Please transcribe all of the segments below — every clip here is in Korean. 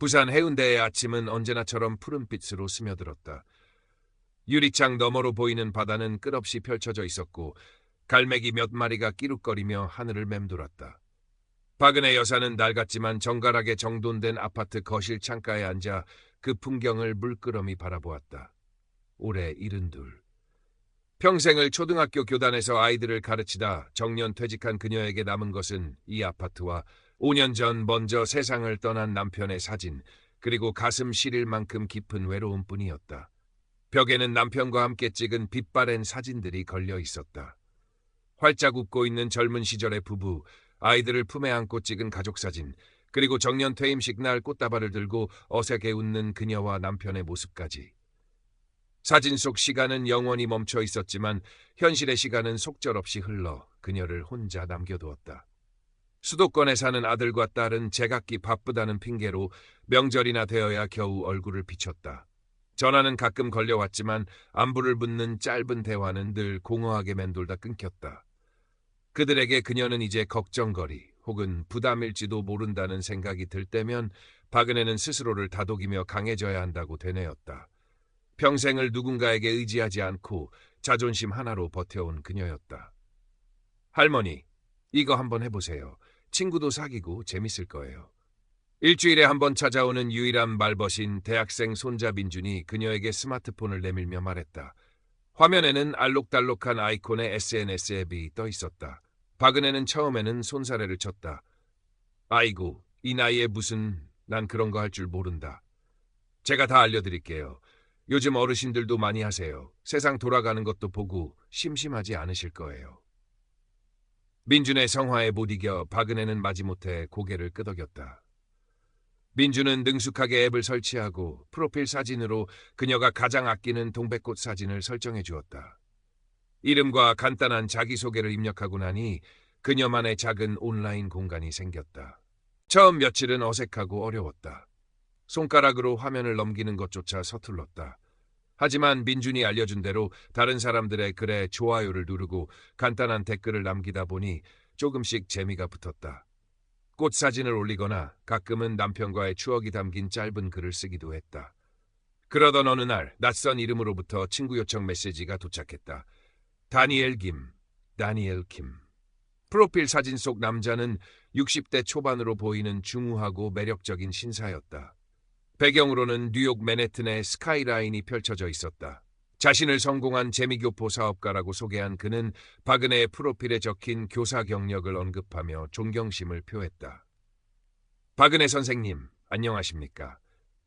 부산 해운대의 아침은 언제나처럼 푸른빛으로 스며들었다. 유리창 너머로 보이는 바다는 끝없이 펼쳐져 있었고 갈매기 몇 마리가 끼룩거리며 하늘을 맴돌았다. 박은혜 여사는 낡았지만 정갈하게 정돈된 아파트 거실 창가에 앉아 그 풍경을 물끄러미 바라보았다. 올해 72. 평생을 초등학교 교단에서 아이들을 가르치다 정년 퇴직한 그녀에게 남은 것은 이 아파트와 5년 전 먼저 세상을 떠난 남편의 사진, 그리고 가슴 시릴 만큼 깊은 외로움뿐이었다. 벽에는 남편과 함께 찍은 빛바랜 사진들이 걸려 있었다. 활짝 웃고 있는 젊은 시절의 부부, 아이들을 품에 안고 찍은 가족사진, 그리고 정년 퇴임식 날 꽃다발을 들고 어색해 웃는 그녀와 남편의 모습까지. 사진 속 시간은 영원히 멈춰 있었지만 현실의 시간은 속절없이 흘러 그녀를 혼자 남겨두었다. 수도권에 사는 아들과 딸은 제각기 바쁘다는 핑계로 명절이나 되어야 겨우 얼굴을 비췄다. 전화는 가끔 걸려왔지만 안부를 묻는 짧은 대화는 늘 공허하게 맴돌다 끊겼다. 그들에게 그녀는 이제 걱정거리 혹은 부담일지도 모른다는 생각이 들 때면 박은혜는 스스로를 다독이며 강해져야 한다고 되뇌었다. 평생을 누군가에게 의지하지 않고 자존심 하나로 버텨온 그녀였다. 할머니, 이거 한번 해보세요. 친구도 사귀고 재밌을 거예요. 일주일에 한 번 찾아오는 유일한 말벗인 대학생 손자 민준이 그녀에게 스마트폰을 내밀며 말했다. 화면에는 알록달록한 아이콘의 SNS 앱이 떠 있었다. 박은혜는 처음에는 손사래를 쳤다. 아이고, 이 나이에 무슨, 난 그런 거 할 줄 모른다. 제가 다 알려드릴게요. 요즘 어르신들도 많이 하세요. 세상 돌아가는 것도 보고 심심하지 않으실 거예요. 민준의 성화에 못 이겨 박은혜는 마지못해 고개를 끄덕였다. 민준은 능숙하게 앱을 설치하고 프로필 사진으로 그녀가 가장 아끼는 동백꽃 사진을 설정해 주었다. 이름과 간단한 자기소개를 입력하고 나니 그녀만의 작은 온라인 공간이 생겼다. 처음 며칠은 어색하고 어려웠다. 손가락으로 화면을 넘기는 것조차 서툴렀다. 하지만 민준이 알려준 대로 다른 사람들의 글에 좋아요를 누르고 간단한 댓글을 남기다 보니 조금씩 재미가 붙었다. 꽃 사진을 올리거나 가끔은 남편과의 추억이 담긴 짧은 글을 쓰기도 했다. 그러던 어느 날 낯선 이름으로부터 친구 요청 메시지가 도착했다. 다니엘 김. 프로필 사진 속 남자는 60대 초반으로 보이는 중후하고 매력적인 신사였다. 배경으로는 뉴욕 맨해튼의 스카이라인이 펼쳐져 있었다. 자신을 성공한 재미교포 사업가라고 소개한 그는 박은혜의 프로필에 적힌 교사 경력을 언급하며 존경심을 표했다. 박은혜 선생님, 안녕하십니까?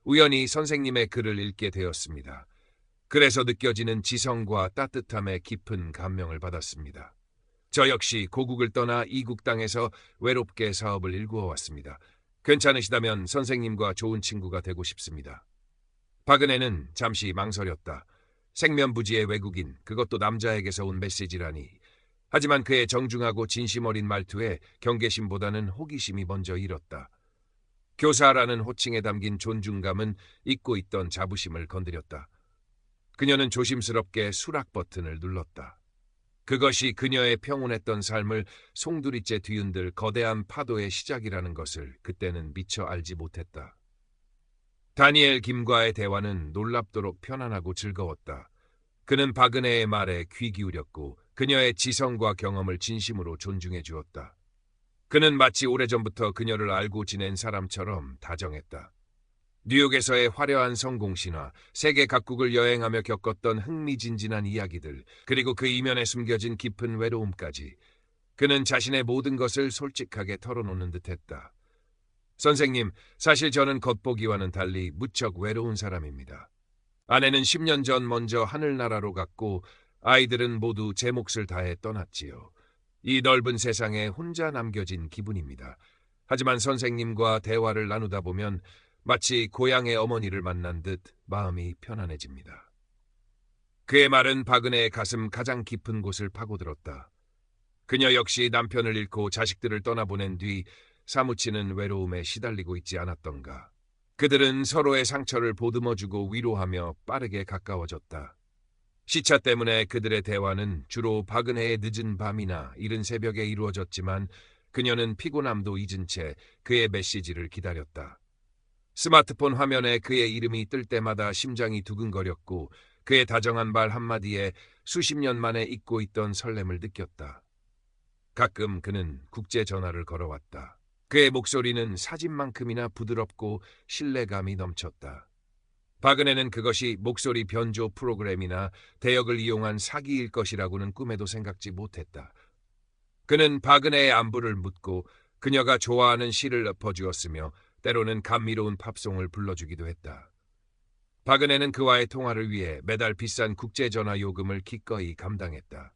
우연히 선생님의 글을 읽게 되었습니다. 그래서 느껴지는 지성과 따뜻함에 깊은 감명을 받았습니다. 저 역시 고국을 떠나 이국 땅에서 외롭게 사업을 일구어 왔습니다. 괜찮으시다면 선생님과 좋은 친구가 되고 싶습니다. 박은혜는 잠시 망설였다. 생면부지의 외국인, 그것도 남자에게서 온 메시지라니. 하지만 그의 정중하고 진심 어린 말투에 경계심보다는 호기심이 먼저 일었다. 교사라는 호칭에 담긴 존중감은 잊고 있던 자부심을 건드렸다. 그녀는 조심스럽게 수락 버튼을 눌렀다. 그것이 그녀의 평온했던 삶을 송두리째 뒤흔들 거대한 파도의 시작이라는 것을 그때는 미처 알지 못했다. 다니엘 김과의 대화는 놀랍도록 편안하고 즐거웠다. 그는 박은혜의 말에 귀 기울였고 그녀의 지성과 경험을 진심으로 존중해 주었다. 그는 마치 오래전부터 그녀를 알고 지낸 사람처럼 다정했다. 뉴욕에서의 화려한 성공 신화, 세계 각국을 여행하며 겪었던 흥미진진한 이야기들, 그리고 그 이면에 숨겨진 깊은 외로움까지 그는 자신의 모든 것을 솔직하게 털어놓는 듯했다. 선생님, 사실 저는 겉보기와는 달리 무척 외로운 사람입니다. 아내는 10년 전 먼저 하늘나라로 갔고 아이들은 모두 제 몫을 다해 떠났지요. 이 넓은 세상에 혼자 남겨진 기분입니다. 하지만 선생님과 대화를 나누다 보면 마치 고향의 어머니를 만난 듯 마음이 편안해집니다. 그의 말은 박은혜의 가슴 가장 깊은 곳을 파고들었다. 그녀 역시 남편을 잃고 자식들을 떠나보낸 뒤 사무치는 외로움에 시달리고 있지 않았던가. 그들은 서로의 상처를 보듬어주고 위로하며 빠르게 가까워졌다. 시차 때문에 그들의 대화는 주로 박은혜의 늦은 밤이나 이른 새벽에 이루어졌지만 그녀는 피곤함도 잊은 채 그의 메시지를 기다렸다. 스마트폰 화면에 그의 이름이 뜰 때마다 심장이 두근거렸고 그의 다정한 말 한마디에 수십 년 만에 잊고 있던 설렘을 느꼈다. 가끔 그는 국제 전화를 걸어왔다. 그의 목소리는 사진만큼이나 부드럽고 신뢰감이 넘쳤다. 박은혜는 그것이 목소리 변조 프로그램이나 대역을 이용한 사기일 것이라고는 꿈에도 생각지 못했다. 그는 박은혜의 안부를 묻고 그녀가 좋아하는 시를 읊어주었으며 때로는 감미로운 팝송을 불러주기도 했다. 박은혜는 그와의 통화를 위해 매달 비싼 국제전화 요금을 기꺼이 감당했다.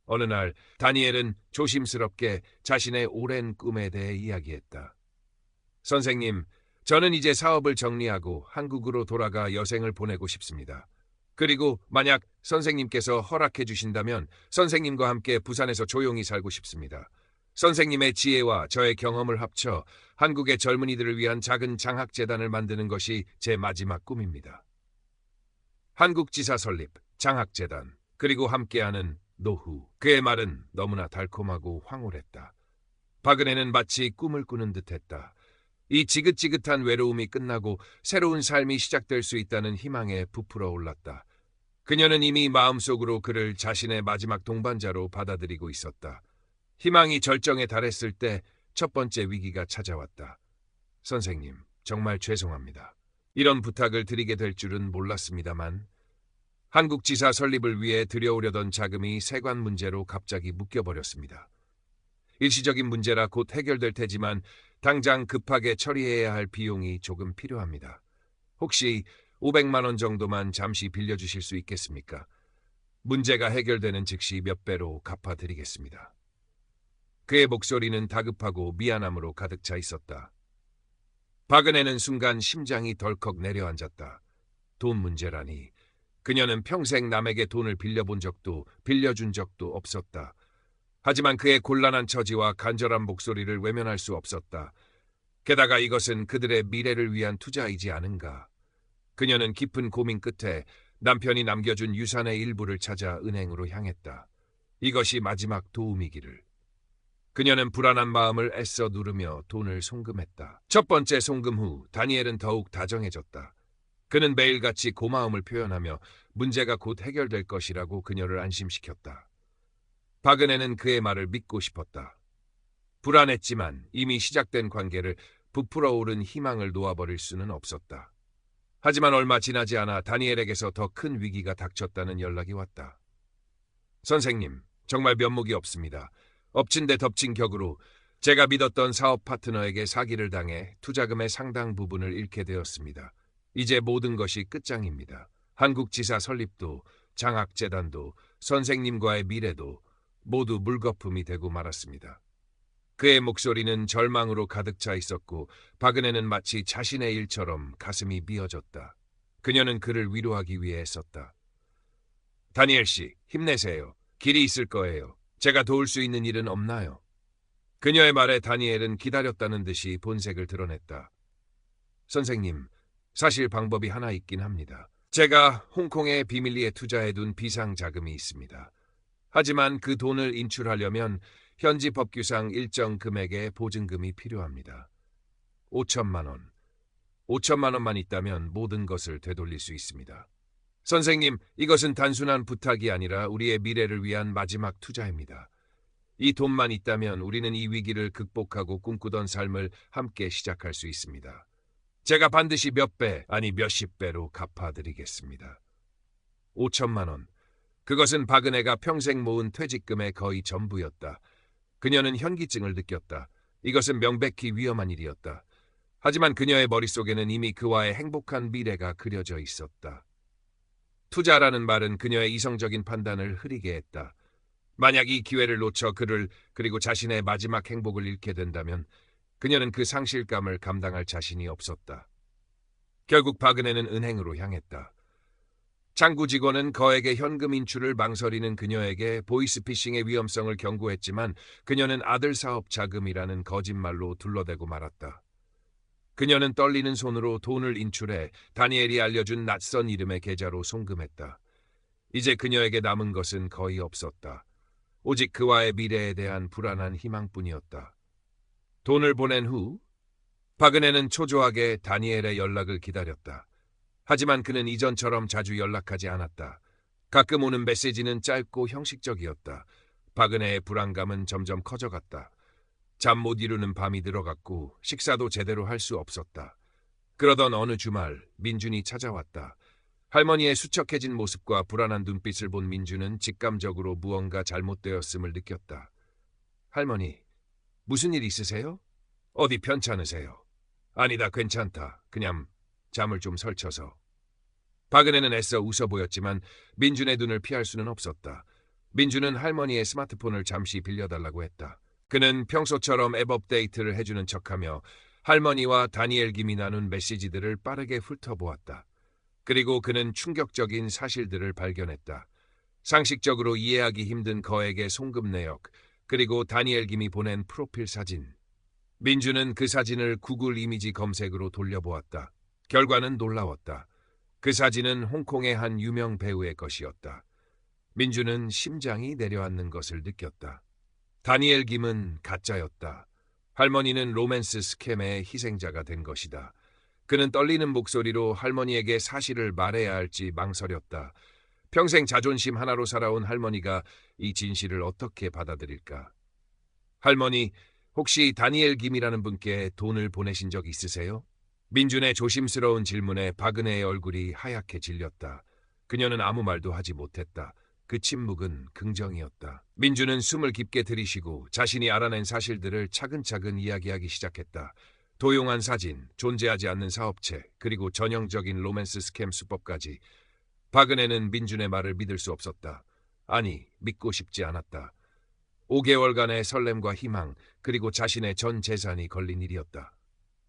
어느 날 다니엘은 조심스럽게 자신의 오랜 꿈에 대해 이야기했다. 선생님, 저는 이제 사업을 정리하고 한국으로 돌아가 여생을 보내고 싶습니다. 그리고 만약 선생님께서 허락해 주신다면 선생님과 함께 부산에서 조용히 살고 싶습니다. 선생님의 지혜와 저의 경험을 합쳐 한국의 젊은이들을 위한 작은 장학재단을 만드는 것이 제 마지막 꿈입니다. 한국지사 설립, 장학재단, 그리고 함께하는 노후. 그의 말은 너무나 달콤하고 황홀했다. 박은혜는 마치 꿈을 꾸는 듯했다. 이 지긋지긋한 외로움이 끝나고 새로운 삶이 시작될 수 있다는 희망에 부풀어 올랐다. 그녀는 이미 마음속으로 그를 자신의 마지막 동반자로 받아들이고 있었다. 희망이 절정에 달했을 때 첫 번째 위기가 찾아왔다. 선생님, 정말 죄송합니다. 이런 부탁을 드리게 될 줄은 몰랐습니다만 한국지사 설립을 위해 들여오려던 자금이 세관 문제로 갑자기 묶여버렸습니다. 일시적인 문제라 곧 해결될 테지만 당장 급하게 처리해야 할 비용이 조금 필요합니다. 혹시 500만 원 정도만 잠시 빌려주실 수 있겠습니까? 문제가 해결되는 즉시 몇 배로 갚아드리겠습니다. 그의 목소리는 다급하고 미안함으로 가득 차 있었다. 박은혜는 순간 심장이 덜컥 내려앉았다. 돈 문제라니. 그녀는 평생 남에게 돈을 빌려본 적도 빌려준 적도 없었다. 하지만 그의 곤란한 처지와 간절한 목소리를 외면할 수 없었다. 게다가 이것은 그들의 미래를 위한 투자이지 않은가. 그녀는 깊은 고민 끝에 남편이 남겨준 유산의 일부를 찾아 은행으로 향했다. 이것이 마지막 도움이기를. 그녀는 불안한 마음을 애써 누르며 돈을 송금했다. 첫 번째 송금 후 다니엘은 더욱 다정해졌다. 그는 매일같이 고마움을 표현하며 문제가 곧 해결될 것이라고 그녀를 안심시켰다. 박은혜는 그의 말을 믿고 싶었다. 불안했지만 이미 시작된 관계를 부풀어 오른 희망을 놓아버릴 수는 없었다. 하지만 얼마 지나지 않아 다니엘에게서 더 큰 위기가 닥쳤다는 연락이 왔다. 선생님, 정말 면목이 없습니다. 엎친 데 덮친 격으로 제가 믿었던 사업 파트너에게 사기를 당해 투자금의 상당 부분을 잃게 되었습니다. 이제 모든 것이 끝장입니다. 한국지사 설립도, 장학재단도, 선생님과의 미래도 모두 물거품이 되고 말았습니다. 그의 목소리는 절망으로 가득 차 있었고 박은혜는 마치 자신의 일처럼 가슴이 미어졌다. 그녀는 그를 위로하기 위해 애썼다. 다니엘 씨, 힘내세요. 길이 있을 거예요. 제가 도울 수 있는 일은 없나요? 그녀의 말에 다니엘은 기다렸다는 듯이 본색을 드러냈다. 선생님, 사실 방법이 하나 있긴 합니다. 제가 홍콩의 비밀리에 투자해둔 비상자금이 있습니다. 하지만 그 돈을 인출하려면 현지 법규상 일정 금액의 보증금이 필요합니다. 5천만 원. 5천만 원만 있다면 모든 것을 되돌릴 수 있습니다. 선생님, 이것은 단순한 부탁이 아니라 우리의 미래를 위한 마지막 투자입니다. 이 돈만 있다면 우리는 이 위기를 극복하고 꿈꾸던 삶을 함께 시작할 수 있습니다. 제가 반드시 몇 배, 아니 몇십 배로 갚아드리겠습니다. 5천만 원. 그것은 박은혜가 평생 모은 퇴직금의 거의 전부였다. 그녀는 현기증을 느꼈다. 이것은 명백히 위험한 일이었다. 하지만 그녀의 머릿속에는 이미 그와의 행복한 미래가 그려져 있었다. 투자라는 말은 그녀의 이성적인 판단을 흐리게 했다. 만약 이 기회를 놓쳐 그를 그리고 자신의 마지막 행복을 잃게 된다면 그녀는 그 상실감을 감당할 자신이 없었다. 결국 박은혜는 은행으로 향했다. 창구 직원은 거액의 현금 인출을 망설이는 그녀에게 보이스피싱의 위험성을 경고했지만 그녀는 아들 사업 자금이라는 거짓말로 둘러대고 말았다. 그녀는 떨리는 손으로 돈을 인출해 다니엘이 알려준 낯선 이름의 계좌로 송금했다. 이제 그녀에게 남은 것은 거의 없었다. 오직 그와의 미래에 대한 불안한 희망뿐이었다. 돈을 보낸 후 박은혜는 초조하게 다니엘의 연락을 기다렸다. 하지만 그는 이전처럼 자주 연락하지 않았다. 가끔 오는 메시지는 짧고 형식적이었다. 박은혜의 불안감은 점점 커져갔다. 잠 못 이루는 밤이 들어갔고 식사도 제대로 할 수 없었다. 그러던 어느 주말 민준이 찾아왔다. 할머니의 수척해진 모습과 불안한 눈빛을 본 민준은 직감적으로 무언가 잘못되었음을 느꼈다. 할머니, 무슨 일 있으세요? 어디 편찮으세요? 아니다, 괜찮다. 그냥 잠을 좀 설쳐서. 박은혜는 애써 웃어 보였지만 민준의 눈을 피할 수는 없었다. 민준은 할머니의 스마트폰을 잠시 빌려달라고 했다. 그는 평소처럼 앱 업데이트를 해주는 척하며 할머니와 다니엘 김이 나눈 메시지들을 빠르게 훑어보았다. 그리고 그는 충격적인 사실들을 발견했다. 상식적으로 이해하기 힘든 거액의 송금 내역, 그리고 다니엘 김이 보낸 프로필 사진. 민준은 그 사진을 구글 이미지 검색으로 돌려보았다. 결과는 놀라웠다. 그 사진은 홍콩의 한 유명 배우의 것이었다. 민준은 심장이 내려앉는 것을 느꼈다. 다니엘 김은 가짜였다. 할머니는 로맨스 스캠의 희생자가 된 것이다. 그는 떨리는 목소리로 할머니에게 사실을 말해야 할지 망설였다. 평생 자존심 하나로 살아온 할머니가 이 진실을 어떻게 받아들일까? 할머니, 혹시 다니엘 김이라는 분께 돈을 보내신 적 있으세요? 민준의 조심스러운 질문에 박은혜의 얼굴이 하얗게 질렸다. 그녀는 아무 말도 하지 못했다. 그 침묵은 긍정이었다. 민준은 숨을 깊게 들이쉬고 자신이 알아낸 사실들을 차근차근 이야기하기 시작했다. 도용한 사진, 존재하지 않는 사업체, 그리고 전형적인 로맨스 스캠 수법까지. 박은혜는 민준의 말을 믿을 수 없었다. 아니, 믿고 싶지 않았다. 5개월간의 설렘과 희망, 그리고 자신의 전 재산이 걸린 일이었다.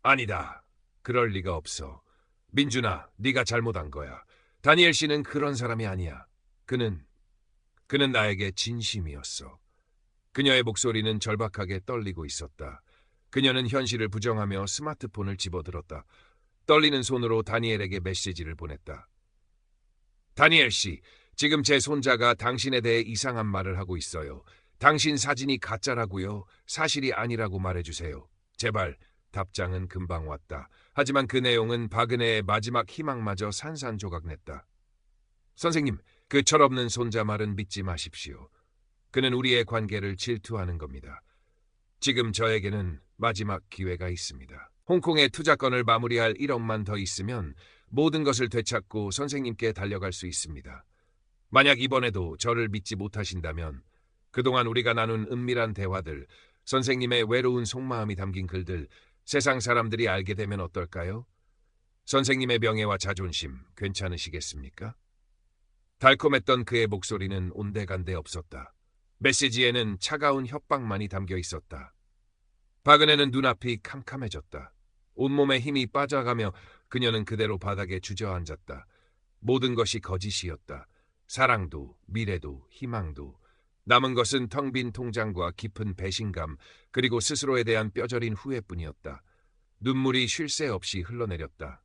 아니다. 그럴 리가 없어. 민준아, 네가 잘못한 거야. 다니엘 씨는 그런 사람이 아니야. 그는 나에게 진심이었어. 그녀의 목소리는 절박하게 떨리고 있었다. 그녀는 현실을 부정하며 스마트폰을 집어들었다. 떨리는 손으로 다니엘에게 메시지를 보냈다. 다니엘 씨, 지금 제 손자가 당신에 대해 이상한 말을 하고 있어요. 당신 사진이 가짜라고요. 사실이 아니라고 말해주세요. 제발. 답장은 금방 왔다. 하지만 그 내용은 박은혜의 마지막 희망마저 산산조각냈다. 선생님, 그 철없는 손자 말은 믿지 마십시오. 그는 우리의 관계를 질투하는 겁니다. 지금 저에게는 마지막 기회가 있습니다. 홍콩의 투자건을 마무리할 1억만 더 있으면 모든 것을 되찾고 선생님께 달려갈 수 있습니다. 만약 이번에도 저를 믿지 못하신다면 그동안 우리가 나눈 은밀한 대화들, 선생님의 외로운 속마음이 담긴 글들, 세상 사람들이 알게 되면 어떨까요? 선생님의 명예와 자존심 괜찮으시겠습니까? 달콤했던 그의 목소리는 온데간데 없었다. 메시지에는 차가운 협박만이 담겨 있었다. 박은혜는 눈앞이 캄캄해졌다. 온몸에 힘이 빠져가며 그녀는 그대로 바닥에 주저앉았다. 모든 것이 거짓이었다. 사랑도, 미래도, 희망도. 남은 것은 텅 빈 통장과 깊은 배신감, 그리고 스스로에 대한 뼈저린 후회뿐이었다. 눈물이 쉴 새 없이 흘러내렸다.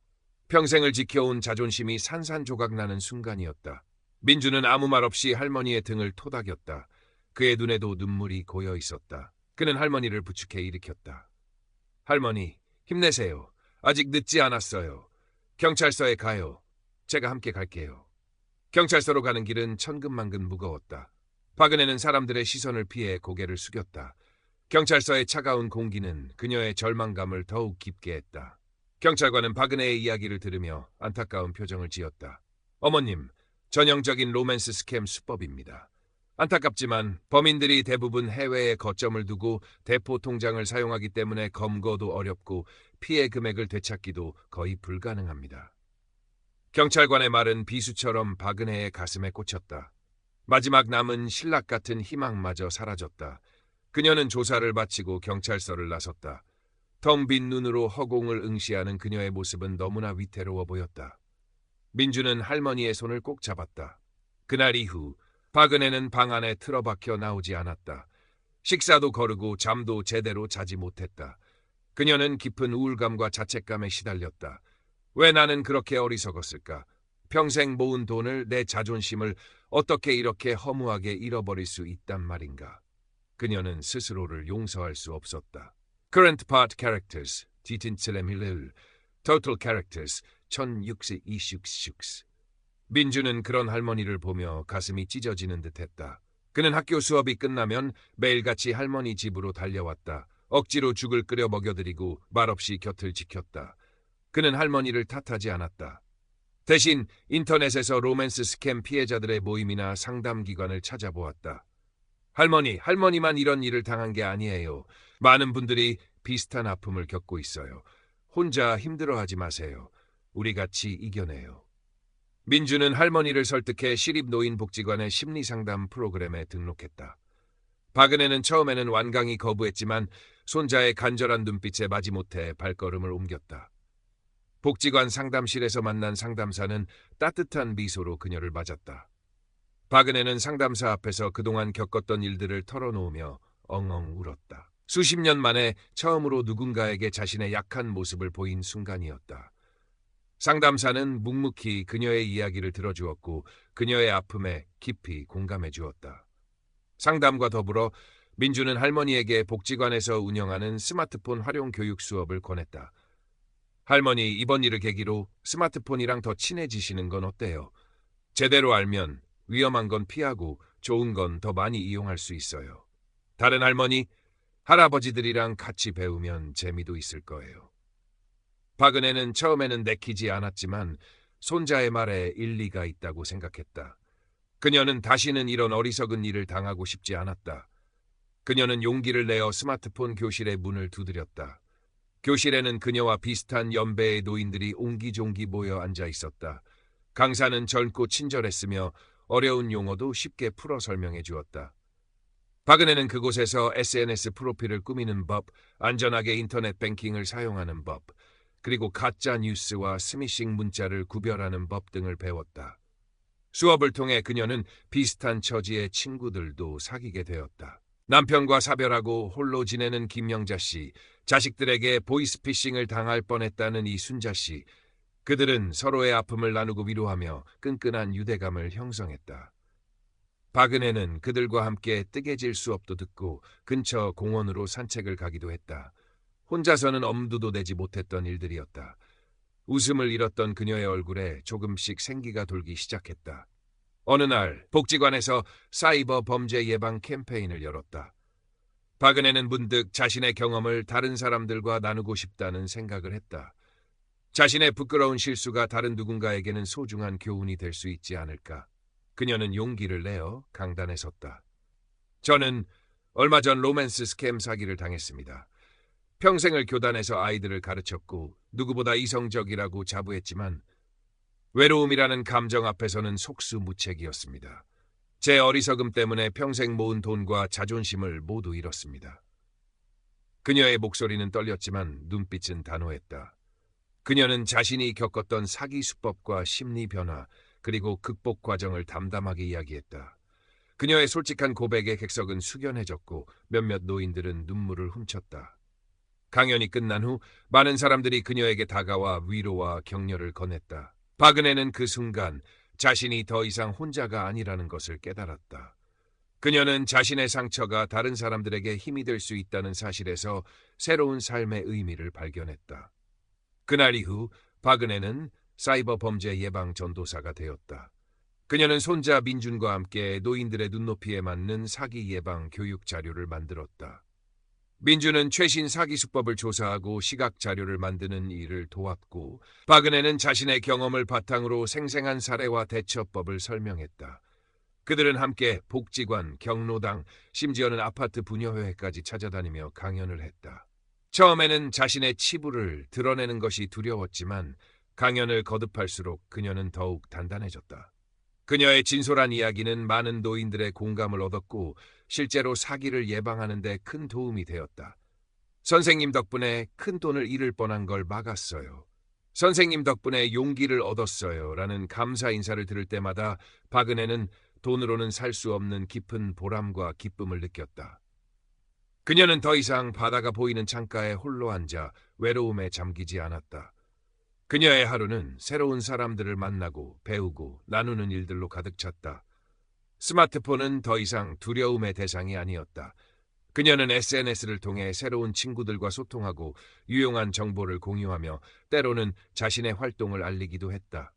평생을 지켜온 자존심이 산산조각나는 순간이었다. 민주는 아무 말 없이 할머니의 등을 토닥였다. 그의 눈에도 눈물이 고여 있었다. 그는 할머니를 부축해 일으켰다. 할머니, 힘내세요. 아직 늦지 않았어요. 경찰서에 가요. 제가 함께 갈게요. 경찰서로 가는 길은 천근만근 무거웠다. 박은혜는 사람들의 시선을 피해 고개를 숙였다. 경찰서의 차가운 공기는 그녀의 절망감을 더욱 깊게 했다. 경찰관은 박은혜의 이야기를 들으며 안타까운 표정을 지었다. 어머님, 전형적인 로맨스 스캠 수법입니다. 안타깝지만 범인들이 대부분 해외에 거점을 두고 대포 통장을 사용하기 때문에 검거도 어렵고 피해 금액을 되찾기도 거의 불가능합니다. 경찰관의 말은 비수처럼 박은혜의 가슴에 꽂혔다. 마지막 남은 신락 같은 희망마저 사라졌다. 그녀는 조사를 마치고 경찰서를 나섰다. 텅 빈 눈으로 허공을 응시하는 그녀의 모습은 너무나 위태로워 보였다. 민주는 할머니의 손을 꼭 잡았다. 그날 이후 박은혜는 방 안에 틀어박혀 나오지 않았다. 식사도 거르고 잠도 제대로 자지 못했다. 그녀는 깊은 우울감과 자책감에 시달렸다. 왜 나는 그렇게 어리석었을까? 평생 모은 돈을, 내 자존심을 어떻게 이렇게 허무하게 잃어버릴 수 있단 말인가? 그녀는 스스로를 용서할 수 없었다. Current Part Characters 디틴츠레밀레을 Total Characters 1626. 민주는 그런 할머니를 보며 가슴이 찢어지는 듯했다. 그는 학교 수업이 끝나면 매일같이 할머니 집으로 달려왔다. 억지로 죽을 끓여 먹여드리고 말없이 곁을 지켰다. 그는 할머니를 탓하지 않았다. 대신 인터넷에서 로맨스 스캠 피해자들의 모임이나 상담기관을 찾아보았다. 할머니만 이런 일을 당한 게 아니에요. 많은 분들이 비슷한 아픔을 겪고 있어요. 혼자 힘들어하지 마세요. 우리 같이 이겨내요. 민주는 할머니를 설득해 시립노인복지관의 심리상담 프로그램에 등록했다. 박은혜는 처음에는 완강히 거부했지만 손자의 간절한 눈빛에 마지못해 발걸음을 옮겼다. 복지관 상담실에서 만난 상담사는 따뜻한 미소로 그녀를 맞았다. 박은혜는 상담사 앞에서 그동안 겪었던 일들을 털어놓으며 엉엉 울었다. 수십 년 만에 처음으로 누군가에게 자신의 약한 모습을 보인 순간이었다. 상담사는 묵묵히 그녀의 이야기를 들어주었고 그녀의 아픔에 깊이 공감해 주었다. 상담과 더불어 민주는 할머니에게 복지관에서 운영하는 스마트폰 활용 교육 수업을 권했다. 할머니, 이번 일을 계기로 스마트폰이랑 더 친해지시는 건 어때요? 제대로 알면 위험한 건 피하고 좋은 건 더 많이 이용할 수 있어요. 다른 할머니, 할아버지들이랑 같이 배우면 재미도 있을 거예요. 박은혜는 처음에는 내키지 않았지만 손자의 말에 일리가 있다고 생각했다. 그녀는 다시는 이런 어리석은 일을 당하고 싶지 않았다. 그녀는 용기를 내어 스마트폰 교실의 문을 두드렸다. 교실에는 그녀와 비슷한 연배의 노인들이 옹기종기 모여 앉아 있었다. 강사는 젊고 친절했으며 어려운 용어도 쉽게 풀어 설명해 주었다. 박은혜는 그곳에서 SNS 프로필을 꾸미는 법, 안전하게 인터넷 뱅킹을 사용하는 법, 그리고 가짜 뉴스와 스미싱 문자를 구별하는 법 등을 배웠다. 수업을 통해 그녀는 비슷한 처지의 친구들도 사귀게 되었다. 남편과 사별하고 홀로 지내는 김영자 씨, 자식들에게 보이스피싱을 당할 뻔했다는 이순자 씨, 그들은 서로의 아픔을 나누고 위로하며 끈끈한 유대감을 형성했다. 박은혜는 그들과 함께 뜨개질 수업도 듣고 근처 공원으로 산책을 가기도 했다. 혼자서는 엄두도 내지 못했던 일들이었다. 웃음을 잃었던 그녀의 얼굴에 조금씩 생기가 돌기 시작했다. 어느 날 복지관에서 사이버 범죄 예방 캠페인을 열었다. 박은혜는 문득 자신의 경험을 다른 사람들과 나누고 싶다는 생각을 했다. 자신의 부끄러운 실수가 다른 누군가에게는 소중한 교훈이 될 수 있지 않을까. 그녀는 용기를 내어 강단에 섰다. 저는 얼마 전 로맨스 스캠 사기를 당했습니다. 평생을 교단에서 아이들을 가르쳤고 누구보다 이성적이라고 자부했지만 외로움이라는 감정 앞에서는 속수무책이었습니다. 제 어리석음 때문에 평생 모은 돈과 자존심을 모두 잃었습니다. 그녀의 목소리는 떨렸지만 눈빛은 단호했다. 그녀는 자신이 겪었던 사기 수법과 심리 변화 그리고 극복 과정을 담담하게 이야기했다. 그녀의 솔직한 고백에 객석은 숙연해졌고 몇몇 노인들은 눈물을 훔쳤다. 강연이 끝난 후 많은 사람들이 그녀에게 다가와 위로와 격려를 건넸다. 박은혜는 그 순간 자신이 더 이상 혼자가 아니라는 것을 깨달았다. 그녀는 자신의 상처가 다른 사람들에게 힘이 될 수 있다는 사실에서 새로운 삶의 의미를 발견했다. 그날 이후 박은혜는 사이버 범죄 예방 전도사가 되었다. 그녀는 손자 민준과 함께 노인들의 눈높이에 맞는 사기 예방 교육 자료를 만들었다. 민준은 최신 사기 수법을 조사하고 시각 자료를 만드는 일을 도왔고 박은혜는 자신의 경험을 바탕으로 생생한 사례와 대처법을 설명했다. 그들은 함께 복지관, 경로당, 심지어는 아파트 분여회까지 찾아다니며 강연을 했다. 처음에는 자신의 치부를 드러내는 것이 두려웠지만 강연을 거듭할수록 그녀는 더욱 단단해졌다. 그녀의 진솔한 이야기는 많은 노인들의 공감을 얻었고 실제로 사기를 예방하는 데 큰 도움이 되었다. 선생님 덕분에 큰 돈을 잃을 뻔한 걸 막았어요. 선생님 덕분에 용기를 얻었어요. 라는 감사 인사를 들을 때마다 박은혜는 돈으로는 살 수 없는 깊은 보람과 기쁨을 느꼈다. 그녀는 더 이상 바다가 보이는 창가에 홀로 앉아 외로움에 잠기지 않았다. 그녀의 하루는 새로운 사람들을 만나고 배우고 나누는 일들로 가득 찼다. 스마트폰은 더 이상 두려움의 대상이 아니었다. 그녀는 SNS를 통해 새로운 친구들과 소통하고 유용한 정보를 공유하며 때로는 자신의 활동을 알리기도 했다.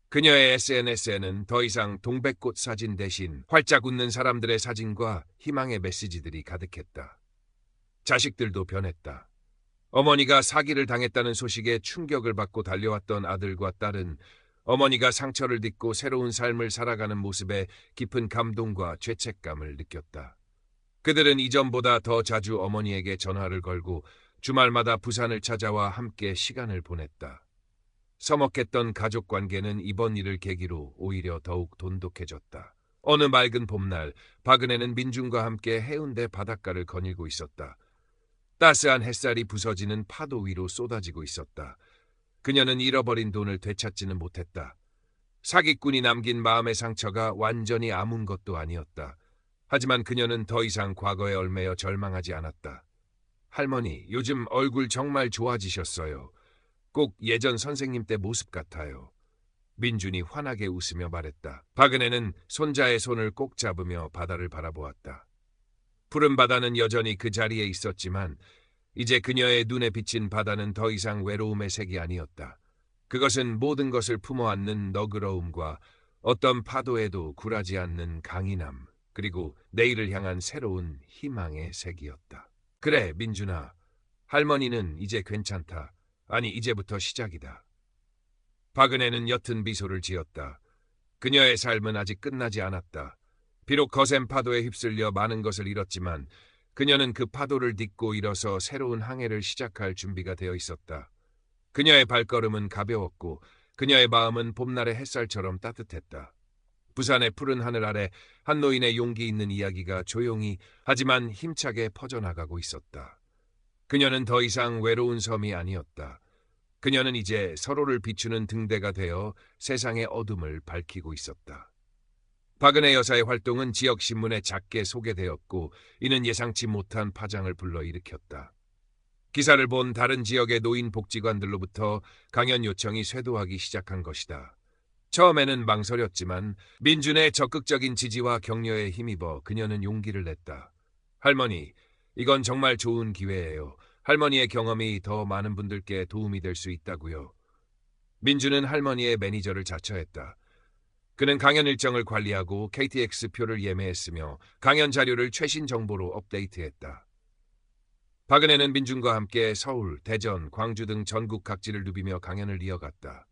그녀의 SNS에는 더 이상 동백꽃 사진 대신 활짝 웃는 사람들의 사진과 희망의 메시지들이 가득했다. 자식들도 변했다. 어머니가 사기를 당했다는 소식에 충격을 받고 달려왔던 아들과 딸은 어머니가 상처를 딛고 새로운 삶을 살아가는 모습에 깊은 감동과 죄책감을 느꼈다. 그들은 이전보다 더 자주 어머니에게 전화를 걸고 주말마다 부산을 찾아와 함께 시간을 보냈다. 서먹했던 가족 관계는 이번 일을 계기로 오히려 더욱 돈독해졌다. 어느 맑은 봄날, 박은혜는 민준과 함께 해운대 바닷가를 거닐고 있었다. 따스한 햇살이 부서지는 파도 위로 쏟아지고 있었다. 그녀는 잃어버린 돈을 되찾지는 못했다. 사기꾼이 남긴 마음의 상처가 완전히 아문 것도 아니었다. 하지만 그녀는 더 이상 과거에 얽매여 절망하지 않았다. 할머니, 요즘 얼굴 정말 좋아지셨어요. 꼭 예전 선생님 때 모습 같아요. 민준이 환하게 웃으며 말했다. 박은혜는 손자의 손을 꼭 잡으며 바다를 바라보았다. 푸른 바다는 여전히 그 자리에 있었지만 이제 그녀의 눈에 비친 바다는 더 이상 외로움의 색이 아니었다. 그것은 모든 것을 품어 안는 너그러움과 어떤 파도에도 굴하지 않는 강인함, 그리고 내일을 향한 새로운 희망의 색이었다. 그래, 민준아. 할머니는 이제 괜찮다. 아니, 이제부터 시작이다. 박은혜는 옅은 미소를 지었다. 그녀의 삶은 아직 끝나지 않았다. 비록 거센 파도에 휩쓸려 많은 것을 잃었지만 그녀는 그 파도를 딛고 일어서 새로운 항해를 시작할 준비가 되어 있었다. 그녀의 발걸음은 가벼웠고 그녀의 마음은 봄날의 햇살처럼 따뜻했다. 부산의 푸른 하늘 아래 한 노인의 용기 있는 이야기가 조용히 하지만 힘차게 퍼져나가고 있었다. 그녀는 더 이상 외로운 섬이 아니었다. 그녀는 이제 서로를 비추는 등대가 되어 세상의 어둠을 밝히고 있었다. 박은혜 여사의 활동은 지역신문에 작게 소개되었고 이는 예상치 못한 파장을 불러일으켰다. 기사를 본 다른 지역의 노인 복지관들로부터 강연 요청이 쇄도하기 시작한 것이다. 처음에는 망설였지만 민준의 적극적인 지지와 격려에 힘입어 그녀는 용기를 냈다. 할머니, 이건 정말 좋은 기회예요. 할머니의 경험이 더 많은 분들께 도움이 될 수 있다고요. 민준은 할머니의 매니저를 자처했다. 그는 강연 일정을 관리하고 KTX 표를 예매했으며 강연 자료를 최신 정보로 업데이트했다. 박은혜는 민준과 함께 서울, 대전, 광주 등 전국 각지를 누비며 강연을 이어갔다.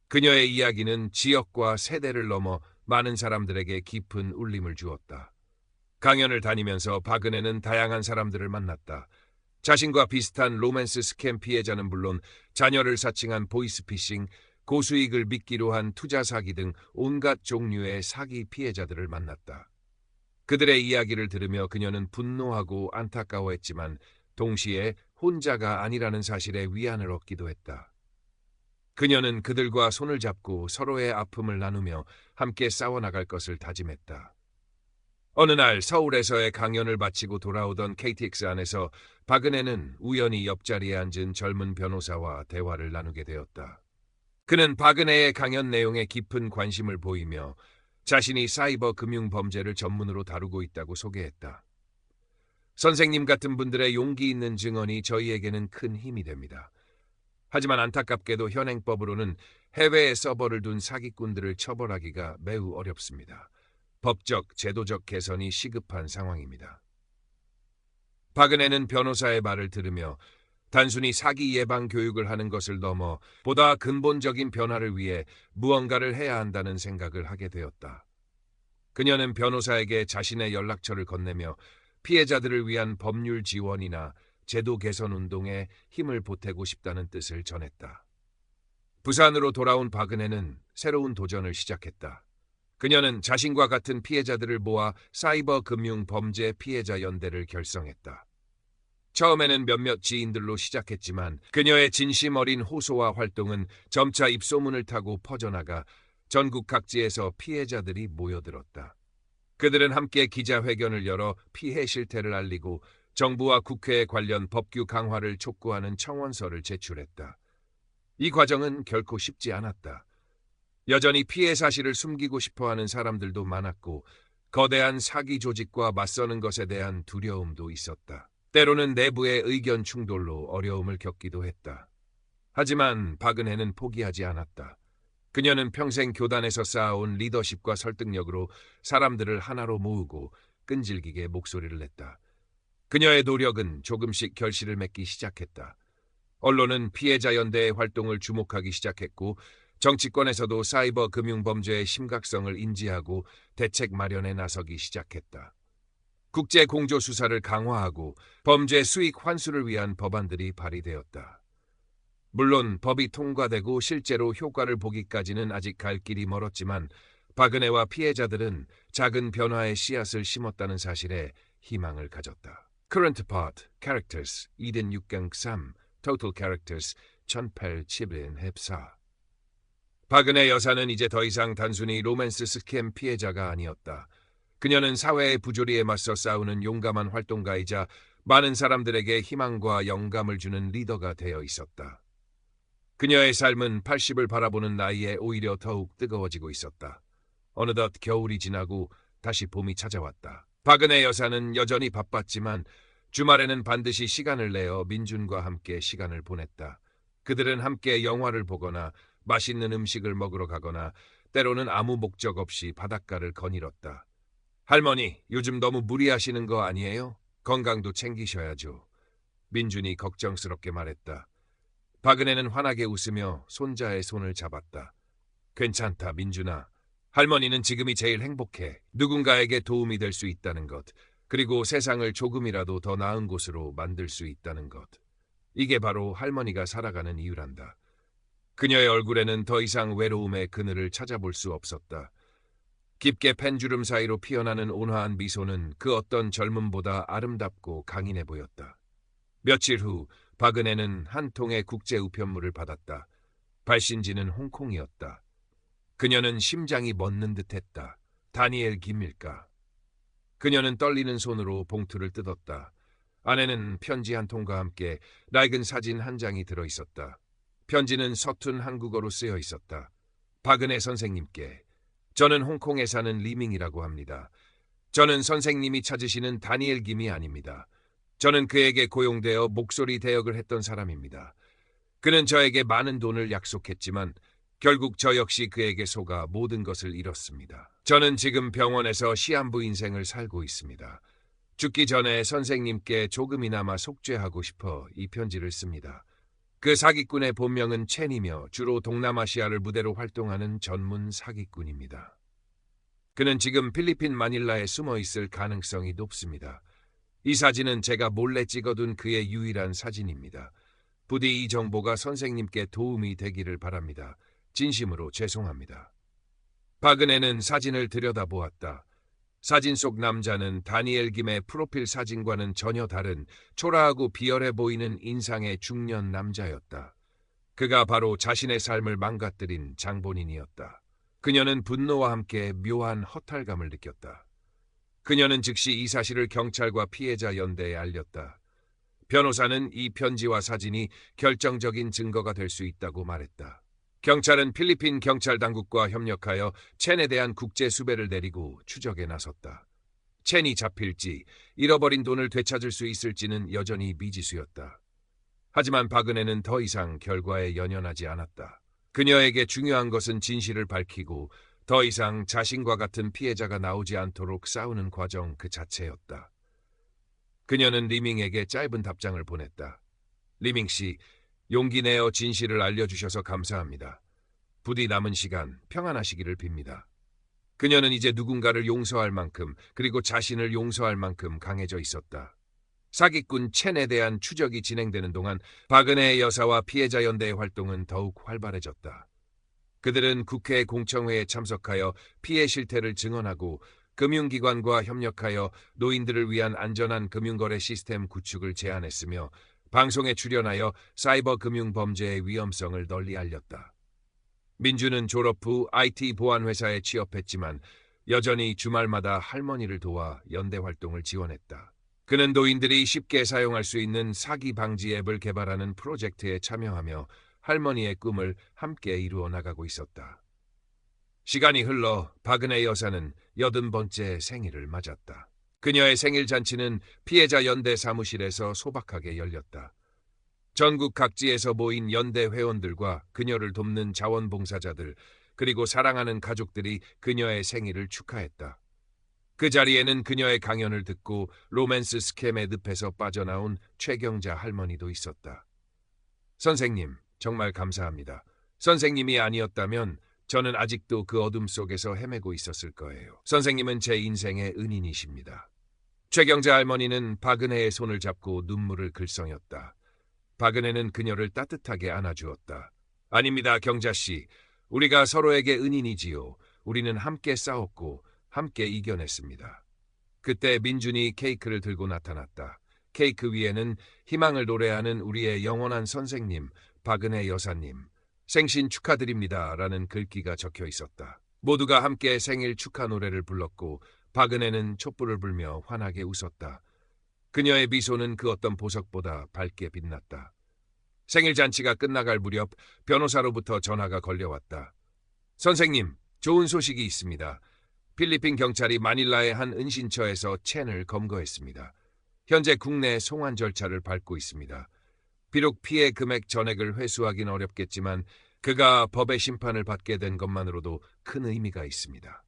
그녀의 이야기는 지역과 세대를 넘어 많은 사람들에게 깊은 울림을 주었다. 강연을 다니면서 박은혜는 다양한 사람들을 만났다. 자신과 비슷한 로맨스 스캠 피해자는 물론 자녀를 사칭한 보이스피싱, 고수익을 미끼로 한 투자 사기 등 온갖 종류의 사기 피해자들을 만났다. 그들의 이야기를 들으며 그녀는 분노하고 안타까워했지만 동시에 혼자가 아니라는 사실에 위안을 얻기도 했다. 그녀는 그들과 손을 잡고 서로의 아픔을 나누며 함께 싸워나갈 것을 다짐했다. 어느 날 서울에서의 강연을 마치고 돌아오던 KTX 안에서 박은혜는 우연히 옆자리에 앉은 젊은 변호사와 대화를 나누게 되었다. 그는 박은혜의 강연 내용에 깊은 관심을 보이며 자신이 사이버 금융 범죄를 전문으로 다루고 있다고 소개했다. 선생님 같은 분들의 용기 있는 증언이 저희에게는 큰 힘이 됩니다. 하지만 안타깝게도 현행법으로는 해외에 서버를 둔 사기꾼들을 처벌하기가 매우 어렵습니다. 법적, 제도적 개선이 시급한 상황입니다. 박은혜는 변호사의 말을 들으며 단순히 사기 예방 교육을 하는 것을 넘어 보다 근본적인 변화를 위해 무언가를 해야 한다는 생각을 하게 되었다. 그녀는 변호사에게 자신의 연락처를 건네며 피해자들을 위한 법률 지원이나 제도 개선 운동에 힘을 보태고 싶다는 뜻을 전했다. 부산으로 돌아온 박은혜는 새로운 도전을 시작했다. 그녀는 자신과 같은 피해자들을 모아 사이버 금융 범죄 피해자 연대를 결성했다. 처음에는 몇몇 지인들로 시작했지만 그녀의 진심 어린 호소와 활동은 점차 입소문을 타고 퍼져나가 전국 각지에서 피해자들이 모여들었다. 그들은 함께 기자회견을 열어 피해 실태를 알리고 정부와 국회에 관련 법규 강화를 촉구하는 청원서를 제출했다. 이 과정은 결코 쉽지 않았다. 여전히 피해 사실을 숨기고 싶어하는 사람들도 많았고 거대한 사기 조직과 맞서는 것에 대한 두려움도 있었다. 때로는 내부의 의견 충돌로 어려움을 겪기도 했다. 하지만 박은혜는 포기하지 않았다. 그녀는 평생 교단에서 쌓아온 리더십과 설득력으로 사람들을 하나로 모으고 끈질기게 목소리를 냈다. 그녀의 노력은 조금씩 결실을 맺기 시작했다. 언론은 피해자 연대의 활동을 주목하기 시작했고 정치권에서도 사이버 금융 범죄의 심각성을 인지하고 대책 마련에 나서기 시작했다. 국제 공조 수사를 강화하고 범죄 수익 환수를 위한 법안들이 발의되었다. 물론 법이 통과되고 실제로 효과를 보기까지는 아직 갈 길이 멀었지만 박은혜와 피해자들은 작은 변화의 씨앗을 심었다는 사실에 희망을 가졌다. Current Part, Characters 2된 6강 3, Total Characters 1874. 박은혜 여사는 이제 더 이상 단순히 로맨스 스캠 피해자가 아니었다. 그녀는 사회의 부조리에 맞서 싸우는 용감한 활동가이자 많은 사람들에게 희망과 영감을 주는 리더가 되어 있었다. 그녀의 삶은 80을 바라보는 나이에 오히려 더욱 뜨거워지고 있었다. 어느덧 겨울이 지나고 다시 봄이 찾아왔다. 박은혜 여사는 여전히 바빴지만 주말에는 반드시 시간을 내어 민준과 함께 시간을 보냈다. 그들은 함께 영화를 보거나 맛있는 음식을 먹으러 가거나 때로는 아무 목적 없이 바닷가를 거닐었다. 할머니, 요즘 너무 무리하시는 거 아니에요? 건강도 챙기셔야죠. 민준이 걱정스럽게 말했다. 박은혜는 환하게 웃으며 손자의 손을 잡았다. 괜찮다, 민준아. 할머니는 지금이 제일 행복해. 누군가에게 도움이 될 수 있다는 것, 그리고 세상을 조금이라도 더 나은 곳으로 만들 수 있다는 것. 이게 바로 할머니가 살아가는 이유란다. 그녀의 얼굴에는 더 이상 외로움의 그늘을 찾아볼 수 없었다. 깊게 펜주름 사이로 피어나는 온화한 미소는 그 어떤 젊음보다 아름답고 강인해 보였다. 며칠 후 박은혜는 한 통의 국제 우편물을 받았다. 발신지는 홍콩이었다. 그녀는 심장이 멎는 듯했다. 다니엘 김일까? 그녀는 떨리는 손으로 봉투를 뜯었다. 안에는 편지 한 통과 함께 낡은 사진 한 장이 들어있었다. 편지는 서툰 한국어로 쓰여 있었다. 박은혜 선생님께, 저는 홍콩에 사는 리밍이라고 합니다. 저는 선생님이 찾으시는 다니엘 김이 아닙니다. 저는 그에게 고용되어 목소리 대역을 했던 사람입니다. 그는 저에게 많은 돈을 약속했지만 결국 저 역시 그에게 속아 모든 것을 잃었습니다. 저는 지금 병원에서 시한부 인생을 살고 있습니다. 죽기 전에 선생님께 조금이나마 속죄하고 싶어 이 편지를 씁니다. 그 사기꾼의 본명은 첸이며 주로 동남아시아를 무대로 활동하는 전문 사기꾼입니다. 그는 지금 필리핀 마닐라에 숨어 있을 가능성이 높습니다. 이 사진은 제가 몰래 찍어둔 그의 유일한 사진입니다. 부디 이 정보가 선생님께 도움이 되기를 바랍니다. 진심으로 죄송합니다. 박은혜는 사진을 들여다보았다. 사진 속 남자는 다니엘 김의 프로필 사진과는 전혀 다른 초라하고 비열해 보이는 인상의 중년 남자였다. 그가 바로 자신의 삶을 망가뜨린 장본인이었다. 그녀는 분노와 함께 묘한 허탈감을 느꼈다. 그녀는 즉시 이 사실을 경찰과 피해자 연대에 알렸다. 변호사는 이 편지와 사진이 결정적인 증거가 될 수 있다고 말했다. 경찰은 필리핀 경찰 당국과 협력하여 첸에 대한 국제 수배를 내리고 추적에 나섰다. 첸이 잡힐지 잃어버린 돈을 되찾을 수 있을지는 여전히 미지수였다. 하지만 박은혜는 더 이상 결과에 연연하지 않았다. 그녀에게 중요한 것은 진실을 밝히고 더 이상 자신과 같은 피해자가 나오지 않도록 싸우는 과정 그 자체였다. 그녀는 리밍에게 짧은 답장을 보냈다. 리밍 씨, 용기 내어 진실을 알려주셔서 감사합니다. 부디 남은 시간 평안하시기를 빕니다. 그녀는 이제 누군가를 용서할 만큼 그리고 자신을 용서할 만큼 강해져 있었다. 사기꾼 첸에 대한 추적이 진행되는 동안 박은혜 여사와 피해자 연대의 활동은 더욱 활발해졌다. 그들은 국회 공청회에 참석하여 피해 실태를 증언하고 금융기관과 협력하여 노인들을 위한 안전한 금융거래 시스템 구축을 제안했으며 방송에 출연하여 사이버 금융 범죄의 위험성을 널리 알렸다. 민주는 졸업 후 IT 보안 회사에 취업했지만 여전히 주말마다 할머니를 도와 연대 활동을 지원했다. 그는 노인들이 쉽게 사용할 수 있는 사기 방지 앱을 개발하는 프로젝트에 참여하며 할머니의 꿈을 함께 이루어 나가고 있었다. 시간이 흘러 박은혜 여사는 80번째 생일을 맞았다. 그녀의 생일 잔치는 피해자 연대 사무실에서 소박하게 열렸다. 전국 각지에서 모인 연대 회원들과 그녀를 돕는 자원봉사자들, 그리고 사랑하는 가족들이 그녀의 생일을 축하했다. 그 자리에는 그녀의 강연을 듣고 로맨스 스캠의 늪에서 빠져나온 최경자 할머니도 있었다. 선생님, 정말 감사합니다. 선생님이 아니었다면 저는 아직도 그 어둠 속에서 헤매고 있었을 거예요. 선생님은 제 인생의 은인이십니다. 최경자 할머니는 박은혜의 손을 잡고 눈물을 글썽였다. 박은혜는 그녀를 따뜻하게 안아주었다. 아닙니다, 경자씨. 우리가 서로에게 은인이지요. 우리는 함께 싸웠고 함께 이겨냈습니다. 그때 민준이 케이크를 들고 나타났다. 케이크 위에는 희망을 노래하는 우리의 영원한 선생님, 박은혜 여사님, 생신 축하드립니다 라는 글귀가 적혀 있었다. 모두가 함께 생일 축하 노래를 불렀고 박은혜는 촛불을 불며 환하게 웃었다. 그녀의 미소는 그 어떤 보석보다 밝게 빛났다. 생일 잔치가 끝나갈 무렵 변호사로부터 전화가 걸려왔다. 선생님, 좋은 소식이 있습니다. 필리핀 경찰이 마닐라의 한 은신처에서 첸을 검거했습니다. 현재 국내 송환 절차를 밟고 있습니다. 비록 피해 금액 전액을 회수하긴 어렵겠지만 그가 법의 심판을 받게 된 것만으로도 큰 의미가 있습니다.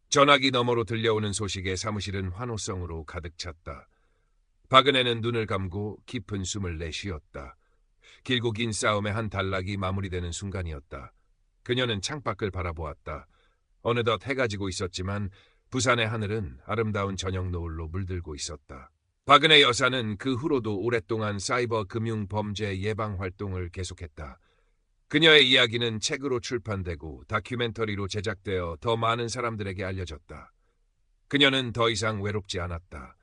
전화기 너머로 들려오는 소식에 사무실은 환호성으로 가득 찼다. 박은혜는 눈을 감고 깊은 숨을 내쉬었다. 길고 긴 싸움의 한 단락이 마무리되는 순간이었다. 그녀는 창밖을 바라보았다. 어느덧 해가 지고 있었지만 부산의 하늘은 아름다운 저녁 노을로 물들고 있었다. 박은혜 여사는 그 후로도 오랫동안 사이버 금융 범죄 예방 활동을 계속했다. 그녀의 이야기는 책으로 출판되고 다큐멘터리로 제작되어 더 많은 사람들에게 알려졌다. 그녀는 더 이상 외롭지 않았다.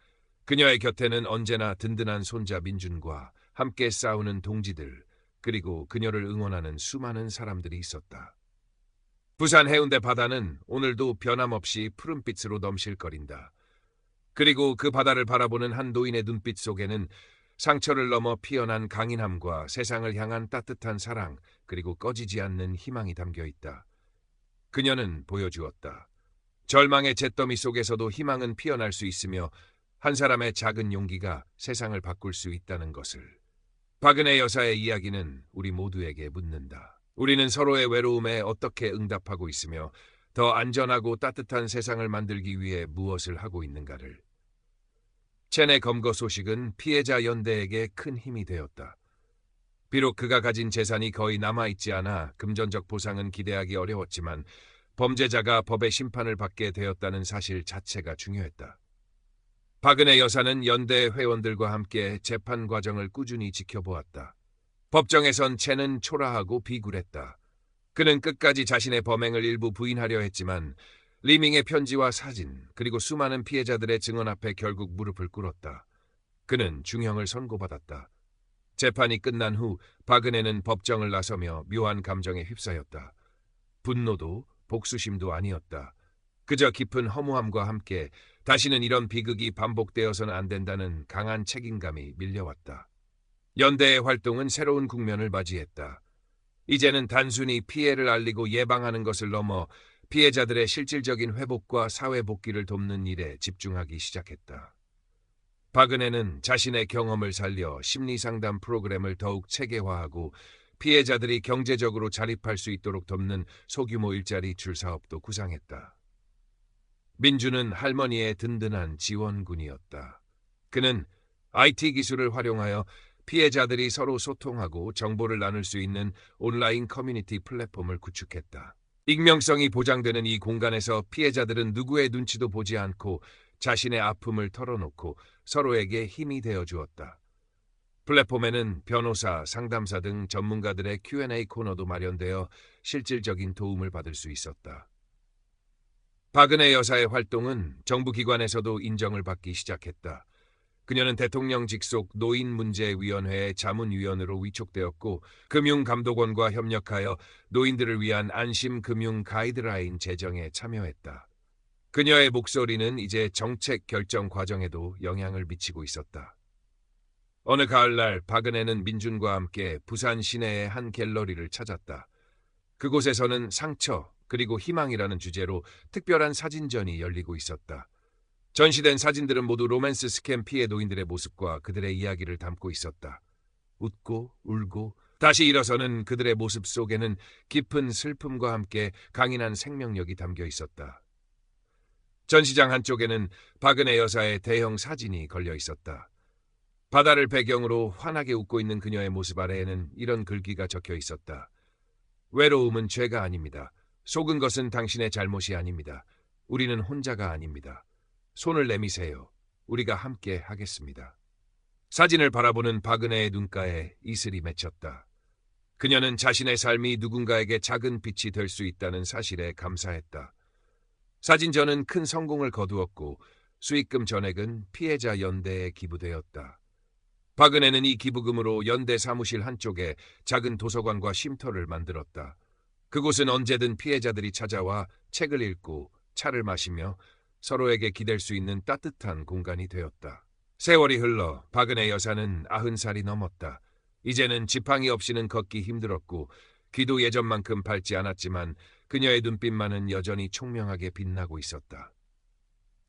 그녀의 곁에는 언제나 든든한 손자 민준과 함께 싸우는 동지들, 그리고 그녀를 응원하는 수많은 사람들이 있었다. 부산 해운대 바다는 오늘도 변함없이 푸른빛으로 넘실거린다. 그리고 그 바다를 바라보는 한 노인의 눈빛 속에는 상처를 넘어 피어난 강인함과 세상을 향한 따뜻한 사랑, 그리고 꺼지지 않는 희망이 담겨 있다. 그녀는 보여주었다. 절망의 잿더미 속에서도 희망은 피어날 수 있으며 한 사람의 작은 용기가 세상을 바꿀 수 있다는 것을. 박은혜 여사의 이야기는 우리 모두에게 묻는다. 우리는 서로의 외로움에 어떻게 응답하고 있으며 더 안전하고 따뜻한 세상을 만들기 위해 무엇을 하고 있는가를. 첸의 검거 소식은 피해자 연대에게 큰 힘이 되었다. 비록 그가 가진 재산이 거의 남아있지 않아 금전적 보상은 기대하기 어려웠지만 범죄자가 법의 심판을 받게 되었다는 사실 자체가 중요했다. 박은혜 여사는 연대 회원들과 함께 재판 과정을 꾸준히 지켜보았다. 법정에선 첸은 초라하고 비굴했다. 그는 끝까지 자신의 범행을 일부 부인하려 했지만 리밍의 편지와 사진, 그리고 수많은 피해자들의 증언 앞에 결국 무릎을 꿇었다. 그는 중형을 선고받았다. 재판이 끝난 후 박은혜는 법정을 나서며 묘한 감정에 휩싸였다. 분노도 복수심도 아니었다. 그저 깊은 허무함과 함께 다시는 이런 비극이 반복되어서는 안 된다는 강한 책임감이 밀려왔다. 연대의 활동은 새로운 국면을 맞이했다. 이제는 단순히 피해를 알리고 예방하는 것을 넘어 피해자들의 실질적인 회복과 사회 복귀를 돕는 일에 집중하기 시작했다. 박은혜는 자신의 경험을 살려 심리상담 프로그램을 더욱 체계화하고 피해자들이 경제적으로 자립할 수 있도록 돕는 소규모 일자리 줄 사업도 구상했다. 민주는 할머니의 든든한 지원군이었다. 그는 IT 기술을 활용하여 피해자들이 서로 소통하고 정보를 나눌 수 있는 온라인 커뮤니티 플랫폼을 구축했다. 익명성이 보장되는 이 공간에서 피해자들은 누구의 눈치도 보지 않고 자신의 아픔을 털어놓고 서로에게 힘이 되어 주었다. 플랫폼에는 변호사, 상담사 등 전문가들의 Q&A 코너도 마련되어 실질적인 도움을 받을 수 있었다. 박은혜 여사의 활동은 정부기관에서도 인정을 받기 시작했다. 그녀는 대통령 직속 노인문제위원회의 자문위원으로 위촉되었고 금융감독원과 협력하여 노인들을 위한 안심금융 가이드라인 제정에 참여했다. 그녀의 목소리는 이제 정책 결정 과정에도 영향을 미치고 있었다. 어느 가을날 박은혜는 민준과 함께 부산 시내의 한 갤러리를 찾았다. 그곳에서는 상처 그리고 희망이라는 주제로 특별한 사진전이 열리고 있었다. 전시된 사진들은 모두 로맨스 스캠 피해 노인들의 모습과 그들의 이야기를 담고 있었다. 웃고 울고 다시 일어서는 그들의 모습 속에는 깊은 슬픔과 함께 강인한 생명력이 담겨 있었다. 전시장 한쪽에는 박은혜 여사의 대형 사진이 걸려 있었다. 바다를 배경으로 환하게 웃고 있는 그녀의 모습 아래에는 이런 글귀가 적혀 있었다. 외로움은 죄가 아닙니다. 속은 것은 당신의 잘못이 아닙니다. 우리는 혼자가 아닙니다. 손을 내미세요. 우리가 함께 하겠습니다. 사진을 바라보는 박은혜의 눈가에 이슬이 맺혔다. 그녀는 자신의 삶이 누군가에게 작은 빛이 될 수 있다는 사실에 감사했다. 사진전은 큰 성공을 거두었고 수익금 전액은 피해자 연대에 기부되었다. 박은혜는 이 기부금으로 연대 사무실 한쪽에 작은 도서관과 쉼터를 만들었다. 그곳은 언제든 피해자들이 찾아와 책을 읽고 차를 마시며 서로에게 기댈 수 있는 따뜻한 공간이 되었다. 세월이 흘러 박은혜 여사는 90살이 넘었다. 이제는 지팡이 없이는 걷기 힘들었고 귀도 예전만큼 밝지 않았지만 그녀의 눈빛만은 여전히 총명하게 빛나고 있었다.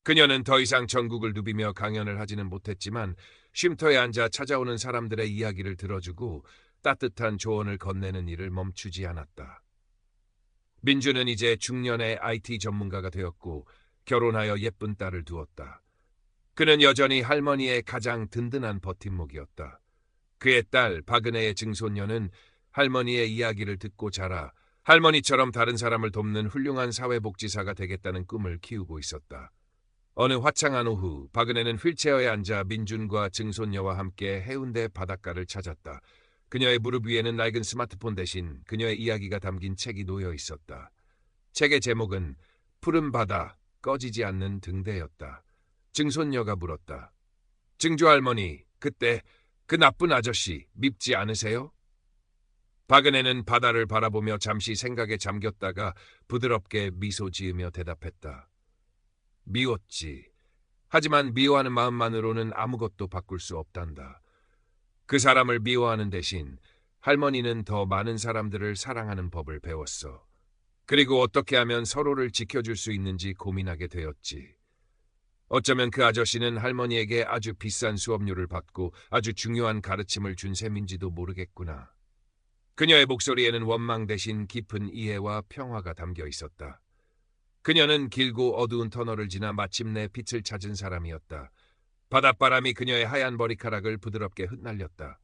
그녀는 더 이상 전국을 누비며 강연을 하지는 못했지만 쉼터에 앉아 찾아오는 사람들의 이야기를 들어주고 따뜻한 조언을 건네는 일을 멈추지 않았다. 민주는 이제 중년의 IT 전문가가 되었고 결혼하여 예쁜 딸을 두었다. 그는 여전히 할머니의 가장 든든한 버팀목이었다. 그의 딸 박은혜의 증손녀는 할머니의 이야기를 듣고 자라 할머니처럼 다른 사람을 돕는 훌륭한 사회복지사가 되겠다는 꿈을 키우고 있었다. 어느 화창한 오후 박은혜는 휠체어에 앉아 민준과 증손녀와 함께 해운대 바닷가를 찾았다. 그녀의 무릎 위에는 낡은 스마트폰 대신 그녀의 이야기가 담긴 책이 놓여 있었다. 책의 제목은 푸른 바다, 꺼지지 않는 등대였다. 증손녀가 물었다. 증조 할머니, 그때 그 나쁜 아저씨 밉지 않으세요? 박은혜는 바다를 바라보며 잠시 생각에 잠겼다가 부드럽게 미소 지으며 대답했다. 미웠지. 하지만 미워하는 마음만으로는 아무것도 바꿀 수 없단다. 그 사람을 미워하는 대신 할머니는 더 많은 사람들을 사랑하는 법을 배웠어. 그리고 어떻게 하면 서로를 지켜줄 수 있는지 고민하게 되었지. 어쩌면 그 아저씨는 할머니에게 아주 비싼 수업료를 받고 아주 중요한 가르침을 준 셈인지도 모르겠구나. 그녀의 목소리에는 원망 대신 깊은 이해와 평화가 담겨 있었다. 그녀는 길고 어두운 터널을 지나 마침내 빛을 찾은 사람이었다. 바닷바람이 그녀의 하얀 머리카락을 부드럽게 흩날렸다.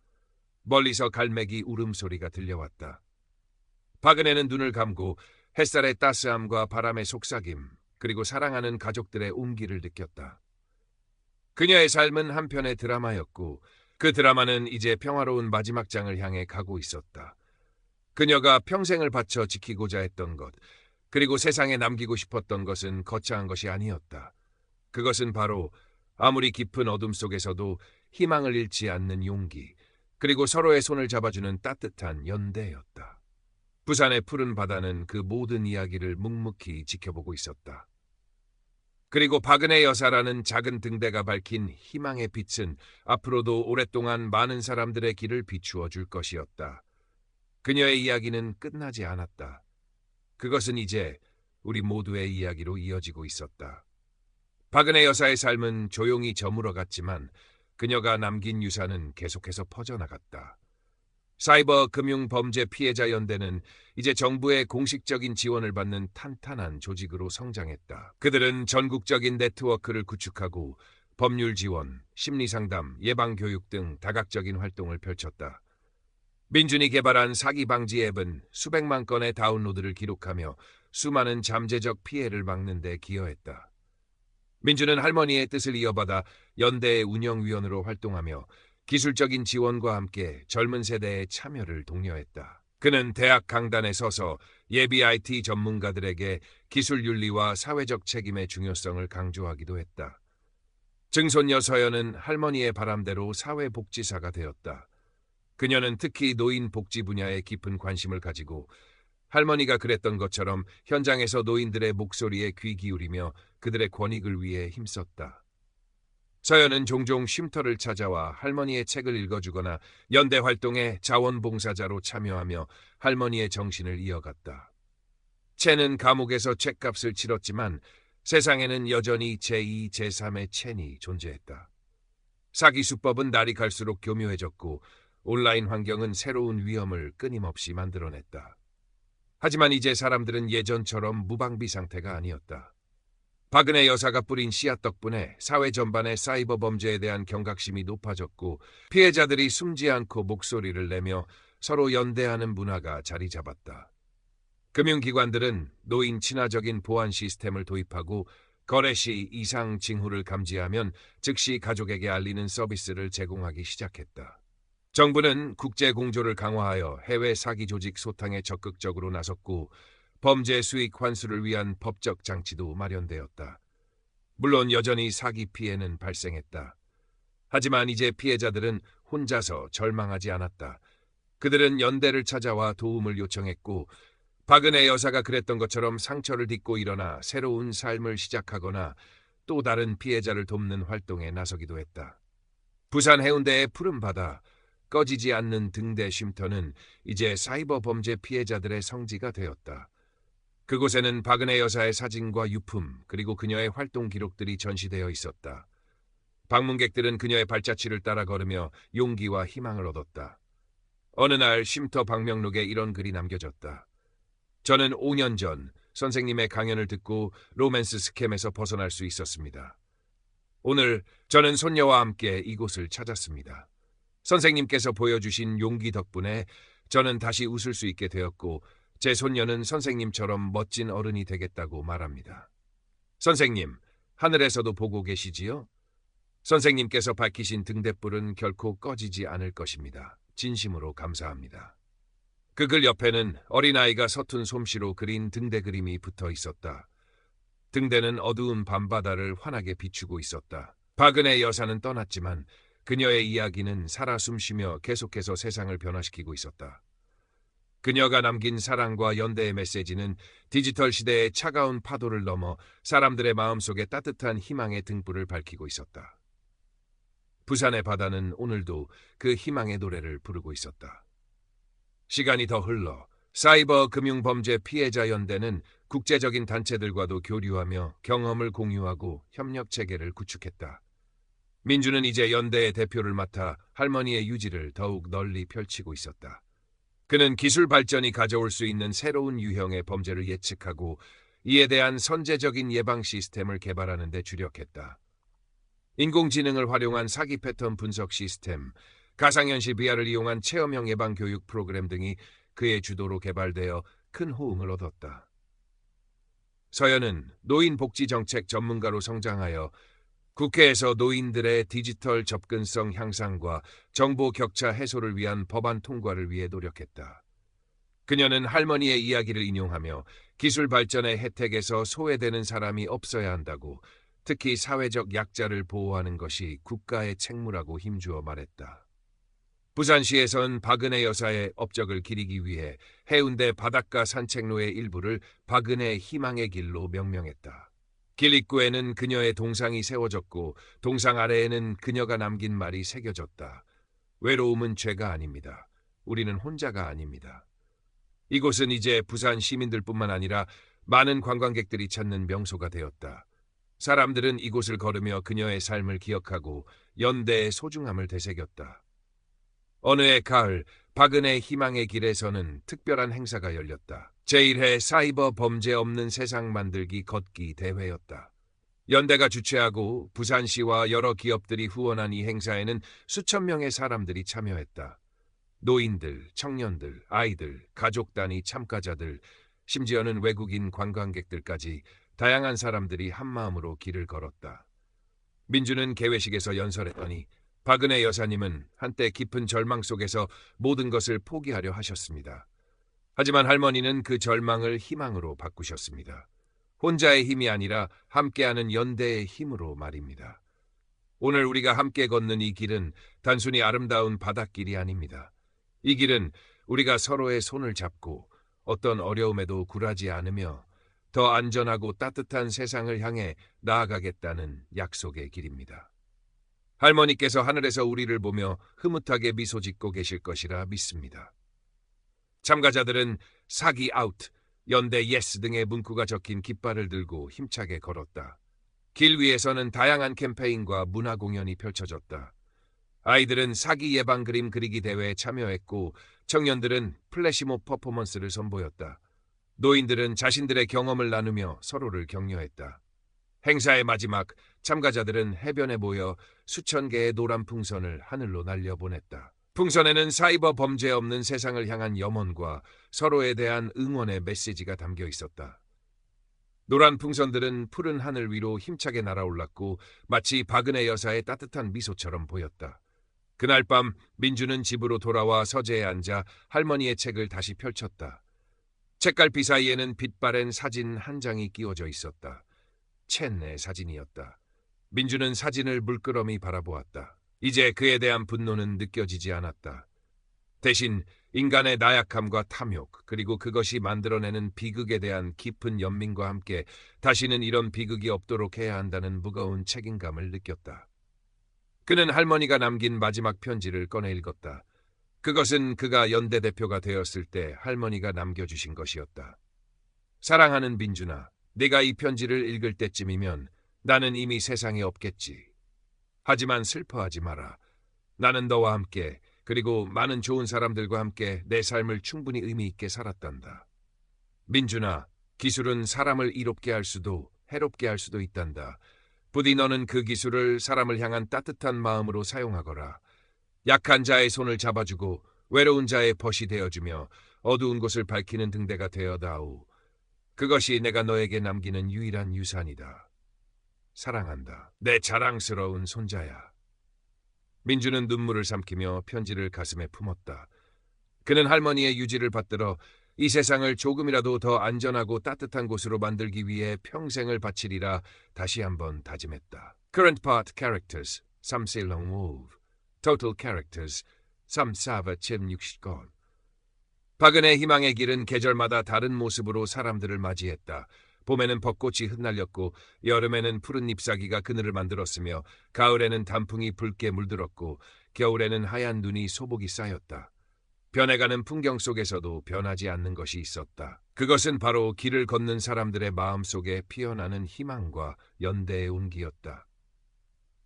멀리서 갈매기 울음소리가 들려왔다. 박은혜는 눈을 감고 햇살의 따스함과 바람의 속삭임, 그리고 사랑하는 가족들의 온기를 느꼈다. 그녀의 삶은 한편의 드라마였고 그 드라마는 이제 평화로운 마지막 장을 향해 가고 있었다. 그녀가 평생을 바쳐 지키고자 했던 것, 그리고 세상에 남기고 싶었던 것은 거창한 것이 아니었다. 그것은 바로 아무리 깊은 어둠 속에서도 희망을 잃지 않는 용기, 그리고 서로의 손을 잡아주는 따뜻한 연대였다. 부산의 푸른 바다는 그 모든 이야기를 묵묵히 지켜보고 있었다. 그리고 박은혜 여사라는 작은 등대가 밝힌 희망의 빛은 앞으로도 오랫동안 많은 사람들의 길을 비추어 줄 것이었다. 그녀의 이야기는 끝나지 않았다. 그것은 이제 우리 모두의 이야기로 이어지고 있었다. 박은혜 여사의 삶은 조용히 저물어갔지만 그녀가 남긴 유산은 계속해서 퍼져나갔다. 사이버 금융 범죄 피해자 연대는 이제 정부의 공식적인 지원을 받는 탄탄한 조직으로 성장했다. 그들은 전국적인 네트워크를 구축하고 법률 지원, 심리상담, 예방교육 등 다각적인 활동을 펼쳤다. 민준이 개발한 사기 방지 앱은 수백만 건의 다운로드를 기록하며 수많은 잠재적 피해를 막는 데 기여했다. 민준은 할머니의 뜻을 이어받아 연대의 운영위원으로 활동하며 기술적인 지원과 함께 젊은 세대의 참여를 독려했다. 그는 대학 강단에 서서 예비 IT 전문가들에게 기술 윤리와 사회적 책임의 중요성을 강조하기도 했다. 증손녀 서연은 할머니의 바람대로 사회복지사가 되었다. 그녀는 특히 노인 복지 분야에 깊은 관심을 가지고 할머니가 그랬던 것처럼 현장에서 노인들의 목소리에 귀 기울이며 그들의 권익을 위해 힘썼다. 서연은 종종 쉼터를 찾아와 할머니의 책을 읽어주거나 연대 활동에 자원봉사자로 참여하며 할머니의 정신을 이어갔다. 채는 감옥에서 책값을 치렀지만 세상에는 여전히 제2, 제3의 첸이 존재했다. 사기 수법은 날이 갈수록 교묘해졌고 온라인 환경은 새로운 위험을 끊임없이 만들어냈다. 하지만 이제 사람들은 예전처럼 무방비 상태가 아니었다. 박은혜 여사가 뿌린 씨앗 덕분에 사회 전반의 사이버 범죄에 대한 경각심이 높아졌고 피해자들이 숨지 않고 목소리를 내며 서로 연대하는 문화가 자리 잡았다. 금융기관들은 노인 친화적인 보안 시스템을 도입하고 거래 시 이상 징후를 감지하면 즉시 가족에게 알리는 서비스를 제공하기 시작했다. 정부는 국제 공조를 강화하여 해외 사기 조직 소탕에 적극적으로 나섰고 범죄 수익 환수를 위한 법적 장치도 마련되었다. 물론 여전히 사기 피해는 발생했다. 하지만 이제 피해자들은 혼자서 절망하지 않았다. 그들은 연대를 찾아와 도움을 요청했고 박은혜 여사가 그랬던 것처럼 상처를 딛고 일어나 새로운 삶을 시작하거나 또 다른 피해자를 돕는 활동에 나서기도 했다. 부산 해운대의 푸른 바다, 꺼지지 않는 등대 쉼터는 이제 사이버 범죄 피해자들의 성지가 되었다. 그곳에는 박은혜 여사의 사진과 유품 그리고 그녀의 활동 기록들이 전시되어 있었다. 방문객들은 그녀의 발자취를 따라 걸으며 용기와 희망을 얻었다. 어느 날 쉼터 방명록에 이런 글이 남겨졌다. 저는 5년 전 선생님의 강연을 듣고 로맨스 스캠에서 벗어날 수 있었습니다. 오늘 저는 손녀와 함께 이곳을 찾았습니다. 선생님께서 보여주신 용기 덕분에 저는 다시 웃을 수 있게 되었고 제 손녀는 선생님처럼 멋진 어른이 되겠다고 말합니다. 선생님, 하늘에서도 보고 계시지요? 선생님께서 밝히신 등대불은 결코 꺼지지 않을 것입니다. 진심으로 감사합니다. 그 글 옆에는 어린아이가 서툰 솜씨로 그린 등대 그림이 붙어 있었다. 등대는 어두운 밤바다를 환하게 비추고 있었다. 박은혜 여사는 떠났지만 그녀의 이야기는 살아 숨쉬며 계속해서 세상을 변화시키고 있었다. 그녀가 남긴 사랑과 연대의 메시지는 디지털 시대의 차가운 파도를 넘어 사람들의 마음속에 따뜻한 희망의 등불을 밝히고 있었다. 부산의 바다는 오늘도 그 희망의 노래를 부르고 있었다. 시간이 더 흘러 사이버 금융범죄 피해자 연대는 국제적인 단체들과도 교류하며 경험을 공유하고 협력 체계를 구축했다. 민주는 이제 연대의 대표를 맡아 할머니의 유지를 더욱 널리 펼치고 있었다. 그는 기술 발전이 가져올 수 있는 새로운 유형의 범죄를 예측하고 이에 대한 선제적인 예방 시스템을 개발하는 데 주력했다. 인공지능을 활용한 사기 패턴 분석 시스템, 가상현실 VR을 이용한 체험형 예방 교육 프로그램 등이 그의 주도로 개발되어 큰 호응을 얻었다. 서연은 노인복지정책 전문가로 성장하여 국회에서 노인들의 디지털 접근성 향상과 정보 격차 해소를 위한 법안 통과를 위해 노력했다. 그녀는 할머니의 이야기를 인용하며 기술 발전의 혜택에서 소외되는 사람이 없어야 한다고, 특히 사회적 약자를 보호하는 것이 국가의 책무라고 힘주어 말했다. 부산시에선 박은혜 여사의 업적을 기리기 위해 해운대 바닷가 산책로의 일부를 박은혜 희망의 길로 명명했다. 길 입구에는 그녀의 동상이 세워졌고 동상 아래에는 그녀가 남긴 말이 새겨졌다. 외로움은 죄가 아닙니다. 우리는 혼자가 아닙니다. 이곳은 이제 부산 시민들뿐만 아니라 많은 관광객들이 찾는 명소가 되었다. 사람들은 이곳을 걸으며 그녀의 삶을 기억하고 연대의 소중함을 되새겼다. 어느 해 가을, 박은혜 희망의 길에서는 특별한 행사가 열렸다. 제1회 사이버 범죄 없는 세상 만들기 걷기 대회였다. 연대가 주최하고 부산시와 여러 기업들이 후원한 이 행사에는 수천 명의 사람들이 참여했다. 노인들, 청년들, 아이들, 가족 단위 참가자들, 심지어는 외국인 관광객들까지 다양한 사람들이 한마음으로 길을 걸었다. 민주는 개회식에서 연설했더니 박은혜 여사님은 한때 깊은 절망 속에서 모든 것을 포기하려 하셨습니다. 하지만 할머니는 그 절망을 희망으로 바꾸셨습니다. 혼자의 힘이 아니라 함께하는 연대의 힘으로 말입니다. 오늘 우리가 함께 걷는 이 길은 단순히 아름다운 바닷길이 아닙니다. 이 길은 우리가 서로의 손을 잡고 어떤 어려움에도 굴하지 않으며 더 안전하고 따뜻한 세상을 향해 나아가겠다는 약속의 길입니다. 할머니께서 하늘에서 우리를 보며 흐뭇하게 미소 짓고 계실 것이라 믿습니다. 참가자들은 사기 아웃, 연대 예스 등의 문구가 적힌 깃발을 들고 힘차게 걸었다. 길 위에서는 다양한 캠페인과 문화 공연이 펼쳐졌다. 아이들은 사기 예방 그림 그리기 대회에 참여했고 청년들은 플래시몹 퍼포먼스를 선보였다. 노인들은 자신들의 경험을 나누며 서로를 격려했다. 행사의 마지막, 참가자들은 해변에 모여 수천 개의 노란 풍선을 하늘로 날려보냈다. 풍선에는 사이버 범죄 없는 세상을 향한 염원과 서로에 대한 응원의 메시지가 담겨 있었다. 노란 풍선들은 푸른 하늘 위로 힘차게 날아올랐고 마치 박은혜 여사의 따뜻한 미소처럼 보였다. 그날 밤 민주는 집으로 돌아와 서재에 앉아 할머니의 책을 다시 펼쳤다. 책갈피 사이에는 빛바랜 사진 한 장이 끼워져 있었다. 첸의 사진이었다. 민주는 사진을 물끄러미 바라보았다. 이제 그에 대한 분노는 느껴지지 않았다. 대신 인간의 나약함과 탐욕, 그리고 그것이 만들어내는 비극에 대한 깊은 연민과 함께 다시는 이런 비극이 없도록 해야 한다는 무거운 책임감을 느꼈다. 그는 할머니가 남긴 마지막 편지를 꺼내 읽었다. 그것은 그가 연대 대표가 되었을 때 할머니가 남겨주신 것이었다. 사랑하는 민준아, 네가 이 편지를 읽을 때쯤이면 나는 이미 세상에 없겠지. 하지만 슬퍼하지 마라. 나는 너와 함께, 그리고 많은 좋은 사람들과 함께 내 삶을 충분히 의미 있게 살았단다. 민준아, 기술은 사람을 이롭게 할 수도 해롭게 할 수도 있단다. 부디 너는 그 기술을 사람을 향한 따뜻한 마음으로 사용하거라. 약한 자의 손을 잡아주고 외로운 자의 벗이 되어주며 어두운 곳을 밝히는 등대가 되어다오. 그것이 내가 너에게 남기는 유일한 유산이다. 사랑한다. 내 자랑스러운 손자야. 민주는 눈물을 삼키며 편지를 가슴에 품었다. 그는 할머니의 유지를 받들어 이 세상을 조금이라도 더 안전하고 따뜻한 곳으로 만들기 위해 평생을 바치리라 다시 한번 다짐했다. Current part characters 3실롱 move. Total characters 34760건. 박은혜 희망의 길은 계절마다 다른 모습으로 사람들을 맞이했다. 봄에는 벚꽃이 흩날렸고 여름에는 푸른 잎사귀가 그늘을 만들었으며 가을에는 단풍이 붉게 물들었고 겨울에는 하얀 눈이 소복이 쌓였다. 변해가는 풍경 속에서도 변하지 않는 것이 있었다. 그것은 바로 길을 걷는 사람들의 마음속에 피어나는 희망과 연대의 온기였다.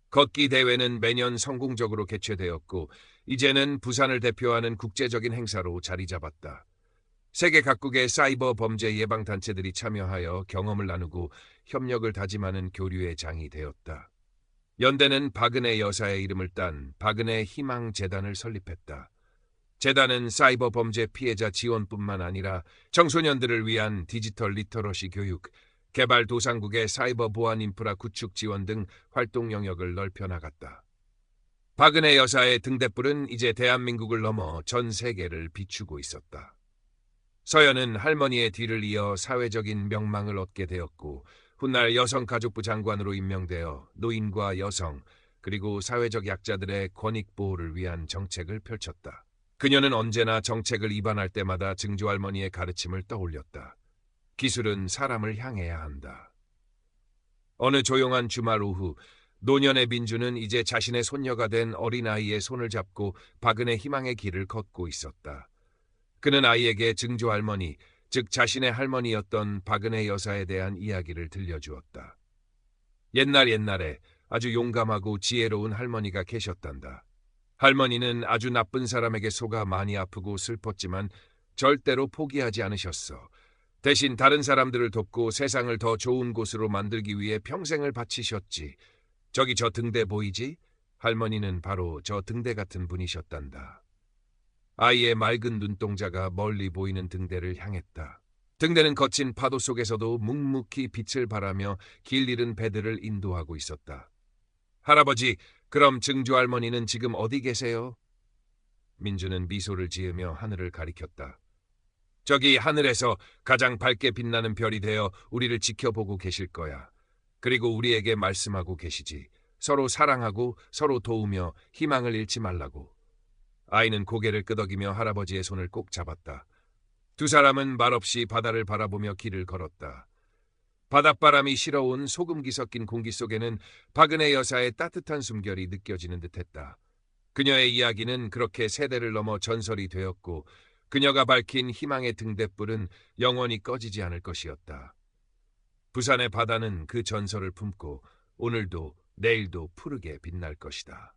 걷기 대회는 매년 성공적으로 개최되었고 이제는 부산을 대표하는 국제적인 행사로 자리 잡았다. 세계 각국의 사이버 범죄 예방 단체들이 참여하여 경험을 나누고 협력을 다짐하는 교류의 장이 되었다. 연대는 박은혜 여사의 이름을 딴 박은혜 희망재단을 설립했다. 재단은 사이버 범죄 피해자 지원뿐만 아니라 청소년들을 위한 디지털 리터러시 교육, 개발도상국의 사이버 보안 인프라 구축 지원 등 활동 영역을 넓혀 나갔다. 박은혜 여사의 등대불은 이제 대한민국을 넘어 전 세계를 비추고 있었다. 서연은 할머니의 뒤를 이어 사회적인 명망을 얻게 되었고 훗날 여성가족부 장관으로 임명되어 노인과 여성 그리고 사회적 약자들의 권익 보호를 위한 정책을 펼쳤다. 그녀는 언제나 정책을 입안할 때마다 증조할머니의 가르침을 떠올렸다. 기술은 사람을 향해야 한다. 어느 조용한 주말 오후 노년의 민주는 이제 자신의 손녀가 된 어린아이의 손을 잡고 박은혜 희망의 길을 걷고 있었다. 그는 아이에게 증조할머니, 즉 자신의 할머니였던 박은혜 여사에 대한 이야기를 들려주었다. 옛날에 아주 용감하고 지혜로운 할머니가 계셨단다. 할머니는 아주 나쁜 사람에게 속아 많이 아프고 슬펐지만 절대로 포기하지 않으셨어. 대신 다른 사람들을 돕고 세상을 더 좋은 곳으로 만들기 위해 평생을 바치셨지. 저기 저 등대 보이지? 할머니는 바로 저 등대 같은 분이셨단다. 아이의 맑은 눈동자가 멀리 보이는 등대를 향했다. 등대는 거친 파도 속에서도 묵묵히 빛을 발하며 길 잃은 배들을 인도하고 있었다. 할아버지, 그럼 증조할머니는 지금 어디 계세요? 민주는 미소를 지으며 하늘을 가리켰다. 저기 하늘에서 가장 밝게 빛나는 별이 되어 우리를 지켜보고 계실 거야. 그리고 우리에게 말씀하고 계시지. 서로 사랑하고 서로 도우며 희망을 잃지 말라고. 아이는 고개를 끄덕이며 할아버지의 손을 꼭 잡았다. 두 사람은 말없이 바다를 바라보며 길을 걸었다. 바닷바람이 실어온 소금기 섞인 공기 속에는 박은혜 여사의 따뜻한 숨결이 느껴지는 듯했다. 그녀의 이야기는 그렇게 세대를 넘어 전설이 되었고 그녀가 밝힌 희망의 등대불은 영원히 꺼지지 않을 것이었다. 부산의 바다는 그 전설을 품고 오늘도 내일도 푸르게 빛날 것이다.